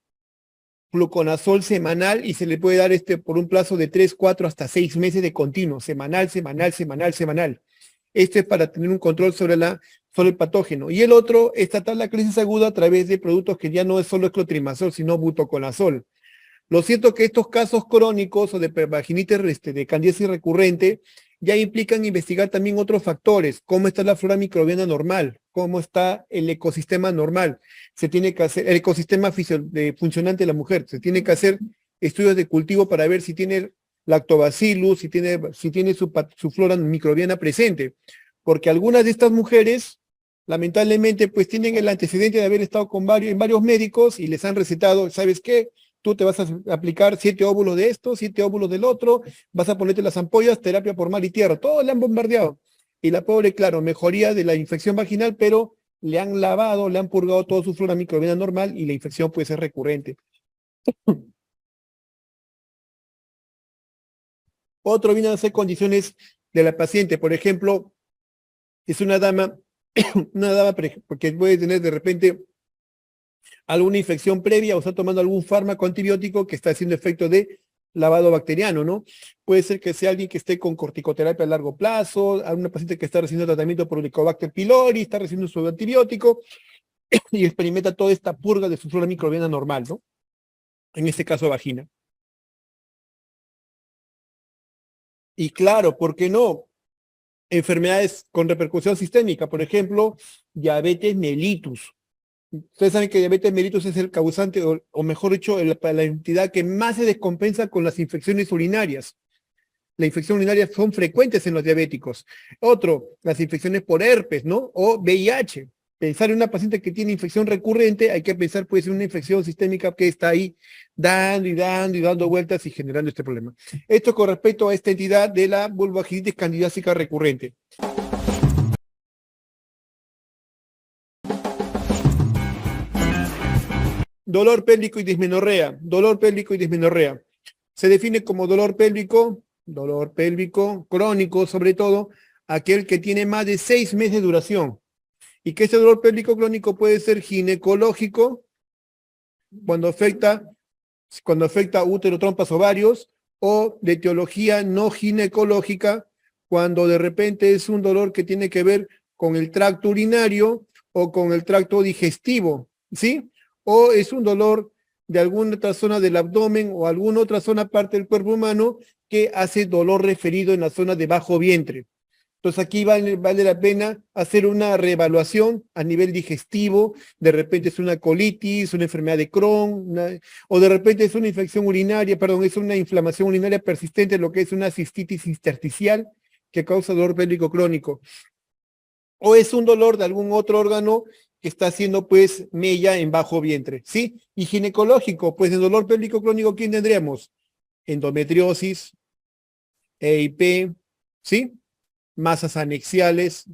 semanal, y se le puede dar por un plazo de 3, 4 hasta 6 meses de continuo, semanal. Este es para tener un control sobre el patógeno. Y el otro es tratar la crisis aguda a través de productos que ya no es solo clotrimazol, sino butoconazol. Lo cierto es que estos casos crónicos o de vaginitis de candidiasis recurrente ya implican investigar también otros factores, cómo está la flora microbiana normal, cómo está el ecosistema normal. Se tiene que hacer el ecosistema funcionante de la mujer, se tiene que hacer estudios de cultivo para ver si tiene lactobacillus, si tiene su flora microbiana presente, porque algunas de estas mujeres, lamentablemente, pues tienen el antecedente de haber estado en varios médicos y les han recetado, ¿sabes qué? Tú te vas a aplicar 7 óvulos de esto, 7 óvulos del otro, vas a ponerte las ampollas, terapia por mar y tierra, todo le han bombardeado. Y la pobre, claro, mejoría de la infección vaginal, pero le han lavado, le han purgado toda su flora microbiana normal y la infección puede ser recurrente. Otro viene a ser condiciones de la paciente, por ejemplo, es una dama porque puede tener de repente alguna infección previa o está tomando algún fármaco antibiótico que está haciendo efecto de lavado bacteriano, ¿no? Puede ser que sea alguien que esté con corticoterapia a largo plazo, alguna paciente que está recibiendo tratamiento por Helicobacter pylori, está recibiendo su antibiótico y experimenta toda esta purga de su flora microbiana normal, ¿no? En este caso, vagina. Y claro, ¿por qué no? Enfermedades con repercusión sistémica, por ejemplo, diabetes mellitus. Ustedes saben que diabetes mellitus es el causante, o mejor dicho, la entidad que más se descompensa con las infecciones urinarias. Las infecciones urinarias son frecuentes en los diabéticos. Otro, las infecciones por herpes, ¿no? O VIH. pensar en una paciente que tiene infección recurrente, hay que pensar pues en una infección sistémica que está ahí dando y dando y dando vueltas y generando este problema. Esto con respecto a esta entidad de la vulvoginitis candidiásica recurrente. Dolor pélvico y dismenorrea. Dolor pélvico y dismenorrea. Se define como dolor pélvico crónico, sobre todo, aquel que tiene más de 6 meses de duración. Y que ese dolor pélvico crónico puede ser ginecológico, cuando afecta útero, trompas, ovarios, o de etiología no ginecológica, cuando de repente es un dolor que tiene que ver con el tracto urinario o con el tracto digestivo, ¿sí? O es un dolor de alguna otra zona del abdomen o alguna otra zona parte del cuerpo humano que hace dolor referido en la zona de bajo vientre. Entonces aquí vale la pena hacer una reevaluación a nivel digestivo, de repente es una colitis, una enfermedad de Crohn, o de repente es una infección urinaria, perdón, es una inflamación urinaria persistente, lo que es una cistitis intersticial que causa dolor pélvico crónico. O es un dolor de algún otro órgano que está haciendo pues mella en bajo vientre, ¿sí? Y ginecológico, pues en dolor pélvico crónico, ¿quién tendríamos? Endometriosis, EIP, ¿sí? Masas anexiales,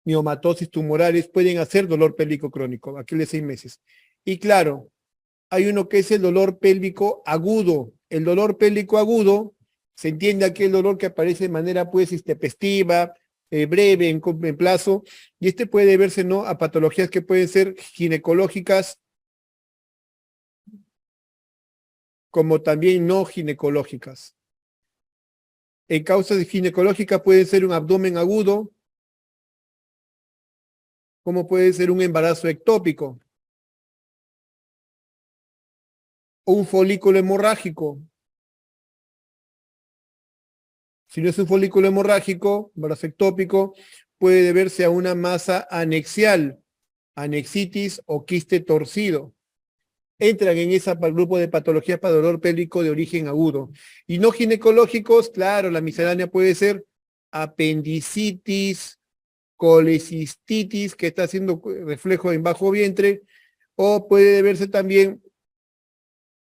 miomatosis tumorales, pueden hacer dolor pélvico crónico, aquel de 6 meses. Y claro, hay uno que es el dolor pélvico agudo. El dolor pélvico agudo, se entiende aquel dolor que aparece de manera pues intempestiva, breve, en plazo, y este puede deberse ¿no? a patologías que pueden ser ginecológicas, como también no ginecológicas. En causas ginecológicas puede ser un abdomen agudo, como puede ser un embarazo ectópico, o un folículo hemorrágico. Si no es un folículo hemorrágico, embarazo ectópico, puede deberse a una masa anexial, anexitis o quiste torcido. Entran en ese grupo de patologías para dolor pélvico de origen agudo. Y no ginecológicos, claro, la miscelánea puede ser apendicitis, colecistitis, que está haciendo reflejo en bajo vientre, o puede deberse también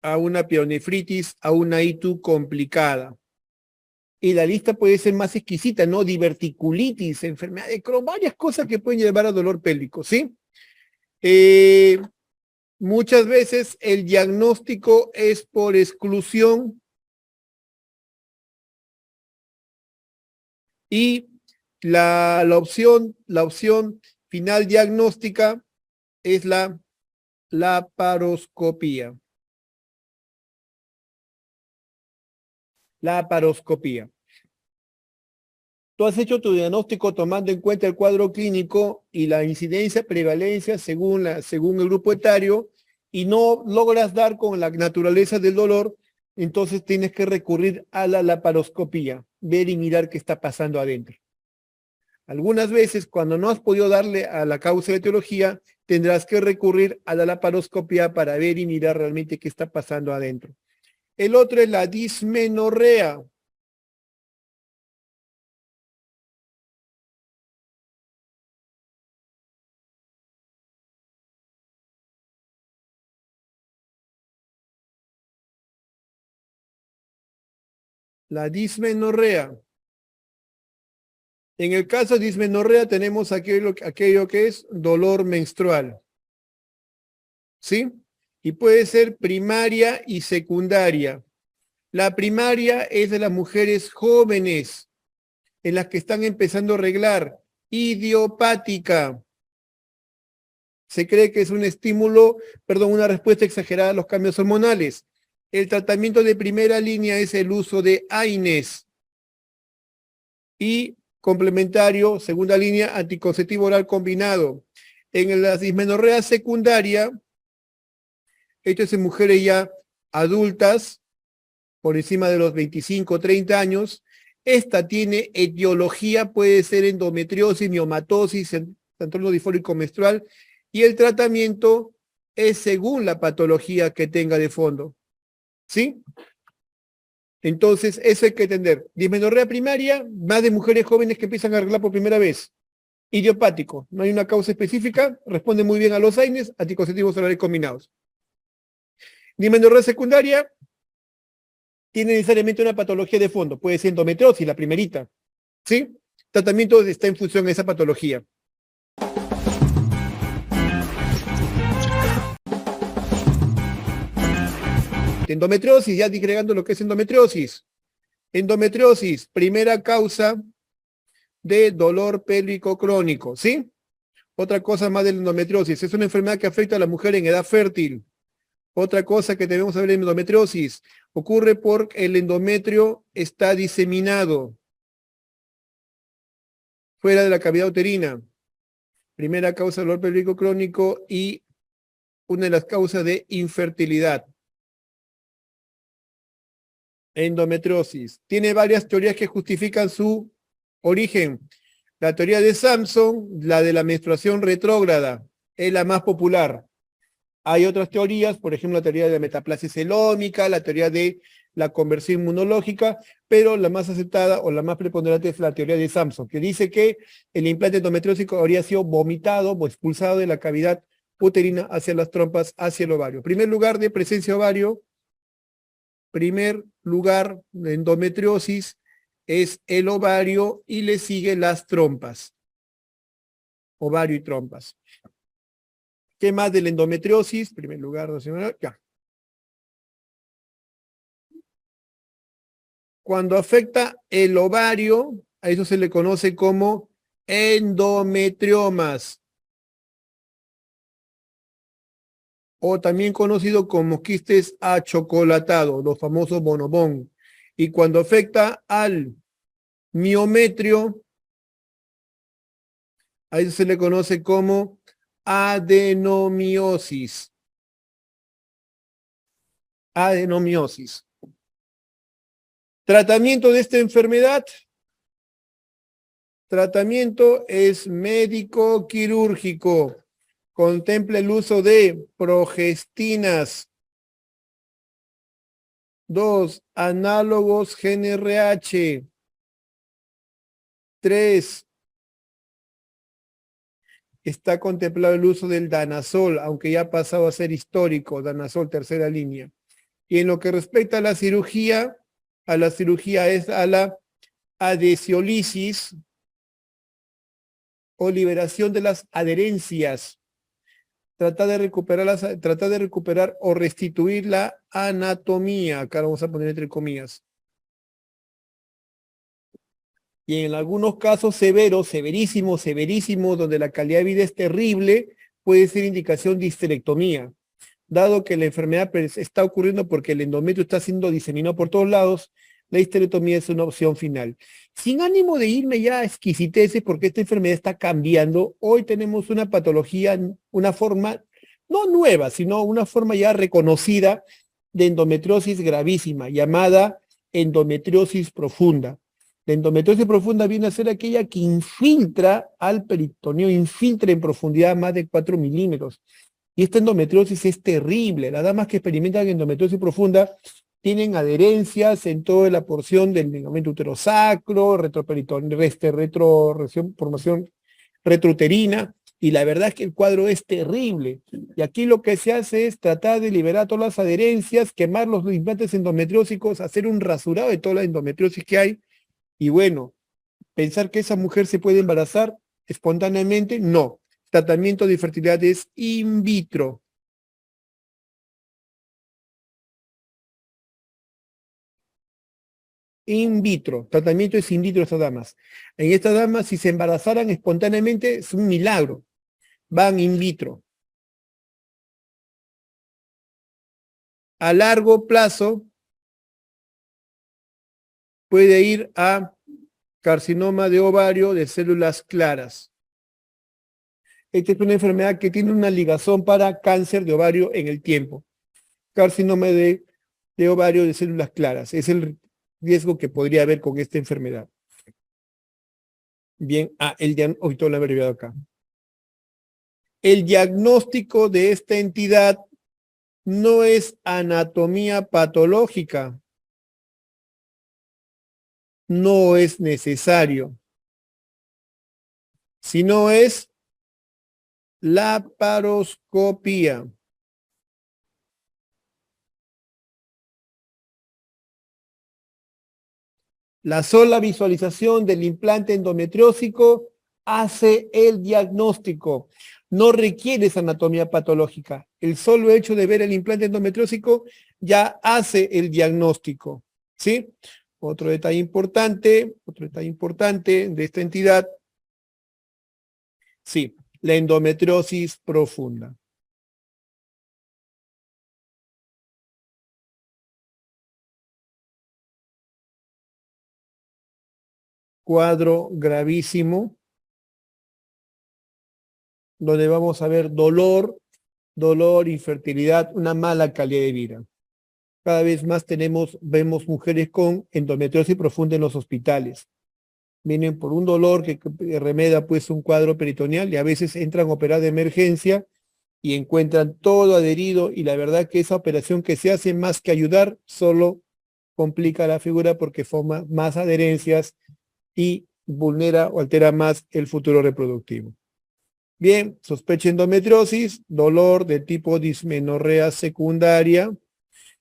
a una pielonefritis, a una ITU complicada. Y la lista puede ser más exquisita, ¿no? Diverticulitis, enfermedad de Crohn, varias cosas que pueden llevar a dolor pélvico, ¿sí? Muchas veces el diagnóstico es por exclusión y la opción final diagnóstica es la laparoscopía. Laparoscopía. Tú has hecho tu diagnóstico tomando en cuenta el cuadro clínico y la incidencia, prevalencia según el grupo etario y no logras dar con la naturaleza del dolor, entonces tienes que recurrir a la laparoscopía, ver y mirar qué está pasando adentro. Algunas veces, cuando no has podido darle a la causa de etiología, tendrás que recurrir a la laparoscopía para ver y mirar realmente qué está pasando adentro. El otro es la dismenorrea. La dismenorrea. En el caso de dismenorrea tenemos aquello que es dolor menstrual, ¿sí? Y puede ser primaria y secundaria. La primaria es de las mujeres jóvenes, en las que están empezando a arreglar, idiopática. Se cree que es un estímulo, perdón, una respuesta exagerada a los cambios hormonales. El tratamiento de primera línea es el uso de AINES y complementario, segunda línea, anticonceptivo oral combinado. En la dismenorrea secundaria, esto es en mujeres ya adultas, por encima de los 25 o 30 años. Esta tiene etiología, puede ser endometriosis, miomatosis, trastorno disfórico menstrual, y el tratamiento es según la patología que tenga de fondo. ¿Sí? Entonces, eso hay que entender. Dismenorrea primaria, más de mujeres jóvenes que empiezan a arreglar por primera vez. Idiopático, no hay una causa específica, responde muy bien a los AINES, anticonceptivos orales combinados. Dismenorrea secundaria, tiene necesariamente una patología de fondo, puede ser endometriosis, la primerita, ¿sí? Tratamiento está en función de esa patología. Endometriosis, ya disgregando lo que es endometriosis. Endometriosis, primera causa de dolor pélvico crónico, ¿sí? Otra cosa más de la endometriosis, es una enfermedad que afecta a la mujer en edad fértil. Otra cosa que debemos saber de endometriosis, ocurre porque el endometrio está diseminado fuera de la cavidad uterina. Primera causa de dolor pélvico crónico y una de las causas de infertilidad. Endometriosis. Tiene varias teorías que justifican su origen. La teoría de Samson, la de la menstruación retrógrada, es la más popular. Hay otras teorías, por ejemplo, la teoría de la metaplasia celómica, la teoría de la conversión inmunológica, pero la más aceptada o la más preponderante es la teoría de Samson, que dice que el implante endometriósico habría sido vomitado o expulsado de la cavidad uterina hacia las trompas, hacia el ovario. Primer lugar de presencia de ovario, primer lugar de endometriosis es el ovario y le sigue las trompas. Ovario y trompas. ¿Qué más de la endometriosis? Primer lugar, ya. Cuando afecta el ovario, a eso se le conoce como endometriomas, o también conocido como quistes achocolatados, los famosos bonobón. Y cuando afecta al miometrio, a eso se le conoce como adenomiosis. Adenomiosis. Tratamiento de esta enfermedad. Tratamiento es médico-quirúrgico. Contempla el uso de progestinas. 2. Análogos GnRH. 3. Está contemplado el uso del danazol, aunque ya ha pasado a ser histórico, danazol tercera línea. Y en lo que respecta a la cirugía es a la adhesiolisis o liberación de las adherencias. Trata de recuperar o restituir la anatomía. Acá lo vamos a poner entre comillas. Y en algunos casos severos, severísimos, donde la calidad de vida es terrible, puede ser indicación de histerectomía. Dado que la enfermedad está ocurriendo porque el endometrio está siendo diseminado por todos lados, la histerectomía es una opción final. Sin ánimo de irme ya a exquisiteces, porque esta enfermedad está cambiando, hoy tenemos una patología, una forma, no nueva, sino una forma ya reconocida de endometriosis gravísima, llamada endometriosis profunda. La endometriosis profunda viene a ser aquella que infiltra al peritoneo, infiltra en profundidad más de 4 milímetros. Y esta endometriosis es terrible. Las damas que experimentan endometriosis profunda tienen adherencias en toda la porción del ligamento uterosacro, formación retrouterina, y la verdad es que el cuadro es terrible. Y aquí lo que se hace es tratar de liberar todas las adherencias, quemar los implantes endometriósicos, hacer un rasurado de toda la endometriosis que hay, y bueno, pensar que esa mujer se puede embarazar espontáneamente, no. Tratamiento de fertilidad es in vitro. In vitro. Tratamiento es in vitro estas damas. En estas damas, si se embarazaran espontáneamente, es un milagro. Van in vitro. A largo plazo, puede ir a carcinoma de ovario de células claras. Esta es una enfermedad que tiene una ligazón para cáncer de ovario en el tiempo. Carcinoma de ovario de células claras. Es el riesgo que podría haber con esta enfermedad. Bien, ahorita lo he abreviado acá. El diagnóstico de esta entidad no es anatomía patológica. no es necesario, sino es laparoscopía. La sola visualización del implante endometriósico hace el diagnóstico. No requiere esa anatomía patológica. El solo hecho de ver el implante endometriósico ya hace el diagnóstico. ¿Sí? Otro detalle importante de esta entidad. Sí, la endometriosis profunda. Cuadro gravísimo, donde vamos a ver dolor, infertilidad, una mala calidad de vida. Cada vez más vemos mujeres con endometriosis profunda en los hospitales. Vienen por un dolor que remedia pues un cuadro peritoneal y a veces entran a operar de emergencia y encuentran todo adherido y la verdad que esa operación que se hace más que ayudar solo complica la figura porque forma más adherencias y vulnera o altera más el futuro reproductivo. Bien, sospecha endometriosis, dolor de tipo dismenorrea secundaria,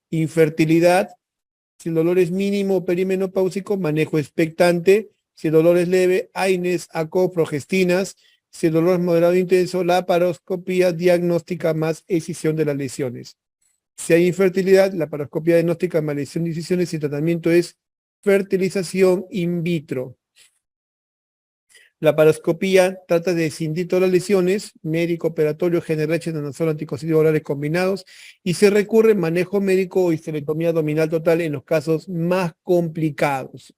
infertilidad. Si el dolor es mínimo o perimenopáusico, manejo expectante. Si el dolor es leve, AINES, ACO, progestinas. Si el dolor es moderado e intenso, laparoscopía diagnóstica más escisión de las lesiones. Si hay infertilidad, laparoscopía diagnóstica más lesión de incisiones y el tratamiento es fertilización in vitro. La laparoscopía trata de escindir todas las lesiones, médico, operatorio, GNRH, nanosol, anticonceptivos orales combinados, y se recurre a manejo médico o histerectomía abdominal total en los casos más complicados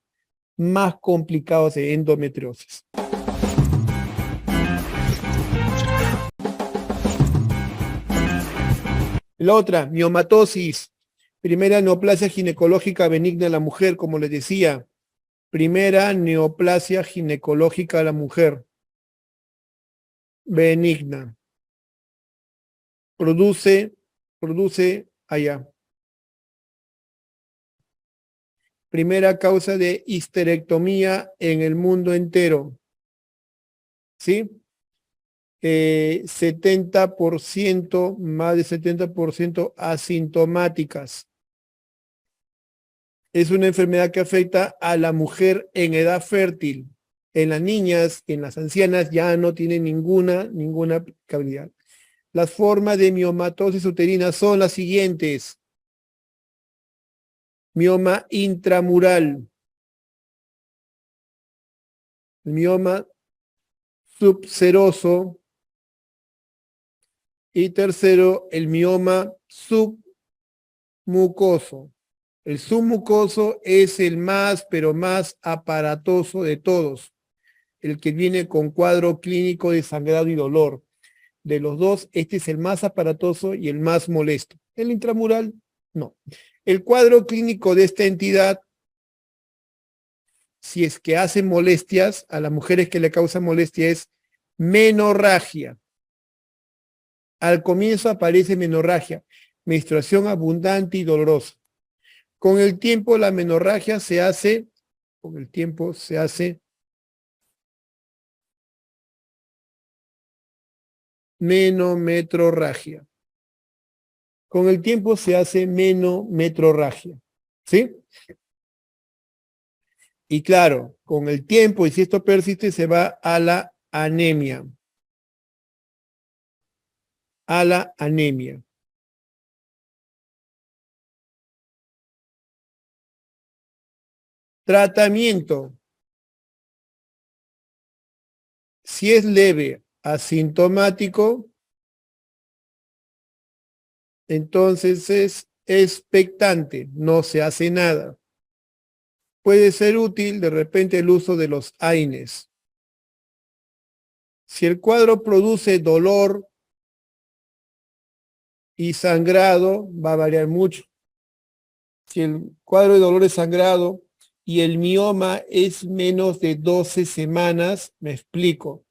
de endometriosis. La otra, miomatosis, primera neoplasia ginecológica benigna en la mujer, como les decía, primera neoplasia ginecológica a la mujer, benigna. Produce allá. Primera causa de histerectomía en el mundo entero. ¿Sí? 70%, más de 70% asintomáticas. Es una enfermedad que afecta a la mujer en edad fértil. En las niñas, en las ancianas ya no tiene ninguna aplicabilidad. Las formas de miomatosis uterina son las siguientes. Mioma intramural. Mioma subseroso. Y tercero, el mioma submucoso. El submucoso es el más, pero más aparatoso de todos. El que viene con cuadro clínico de sangrado y dolor. De los dos, este es el más aparatoso y el más molesto. El intramural, no. El cuadro clínico de esta entidad, si es que hace molestias, a las mujeres que le causa molestia es menorragia. Al comienzo aparece menorragia, menstruación abundante y dolorosa. Con el tiempo la menorragia se hace menometrorragia. Con el tiempo se hace menometrorragia. ¿Sí? Y claro, con el tiempo, y si esto persiste, se va a la anemia. A la anemia. Tratamiento. Si es leve, asintomático, entonces es expectante, no se hace nada. Puede ser útil de repente el uso de los AINES. Si el cuadro produce dolor y sangrado, va a variar mucho. Si el cuadro de dolor es sangrado y el mioma es menos de 12 semanas, me explico.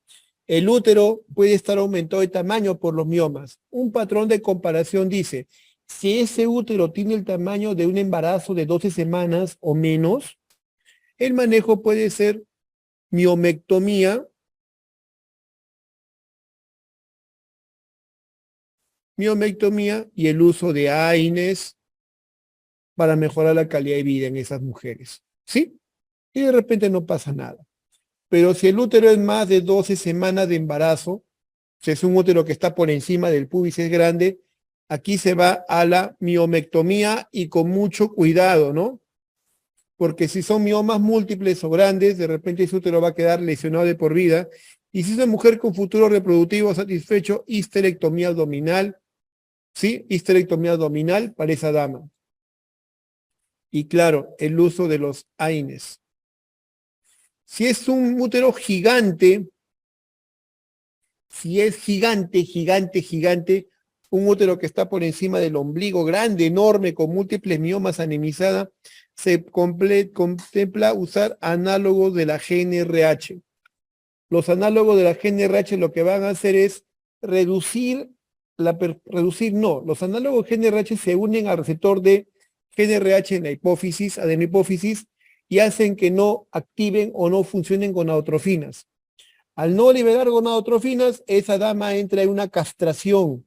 El útero puede estar aumentado de tamaño por los miomas. Un patrón de comparación dice, si ese útero tiene el tamaño de un embarazo de 12 semanas o menos, El manejo puede ser miomectomía, y el uso de AINES para mejorar la calidad de vida en esas mujeres, ¿sí? Y de repente no pasa nada. Pero si el útero es más de 12 semanas de embarazo, si es un útero que está por encima del pubis, es grande, aquí se va a la miomectomía y con mucho cuidado, ¿no? Porque si son miomas múltiples o grandes, de repente ese útero va a quedar lesionado de por vida. Y si es una mujer con futuro reproductivo satisfecho, histerectomía abdominal, ¿sí? Histerectomía abdominal para esa dama. Y claro, el uso de los AINES. Si es un útero gigante, si es gigante, un útero que está por encima del ombligo, grande, enorme, con múltiples miomas anemizada, se contempla usar análogos de la GNRH. Los análogos de la GNRH lo que van a hacer es los análogos GNRH se unen al receptor de GNRH en la hipófisis, adenihipófisis, y hacen que no activen o no funcionen gonadotrofinas. Al no liberar gonadotrofinas, esa dama entra en una castración,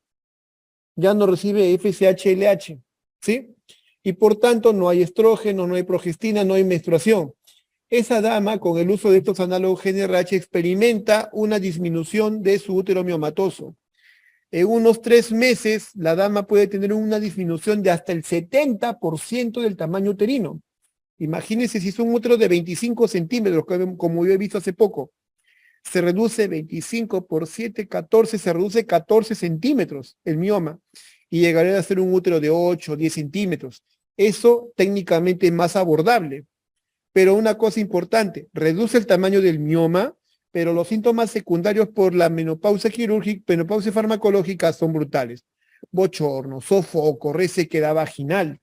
ya no recibe FSH-LH, ¿sí? Y por tanto no hay estrógeno, no hay progestina, no hay menstruación. Esa dama, con el uso de estos análogos GNRH, experimenta una disminución de su útero miomatoso. En unos 3 meses, la dama puede tener una disminución de hasta el 70% del tamaño uterino. Imagínense si es un útero de 25 centímetros, como yo he visto hace poco. Se reduce 25 por 7, 14, se reduce 14 centímetros el mioma y llegaría a ser un útero de 8 o 10 centímetros. Eso técnicamente es más abordable. Pero una cosa importante, reduce el tamaño del mioma, pero los síntomas secundarios por la menopausia quirúrgica, menopausia farmacológica son brutales. Bochorno, sofoco, resequedad vaginal.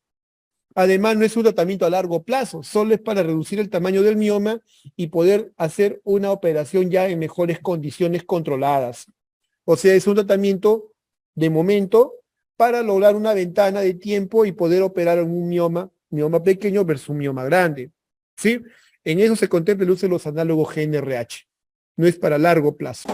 Además, no es un tratamiento a largo plazo, solo es para reducir el tamaño del mioma y poder hacer una operación ya en mejores condiciones controladas. O sea, es un tratamiento de momento para lograr una ventana de tiempo y poder operar en un mioma pequeño versus un mioma grande. ¿Sí? En eso se contempla el uso de los análogos GNRH. No es para largo plazo.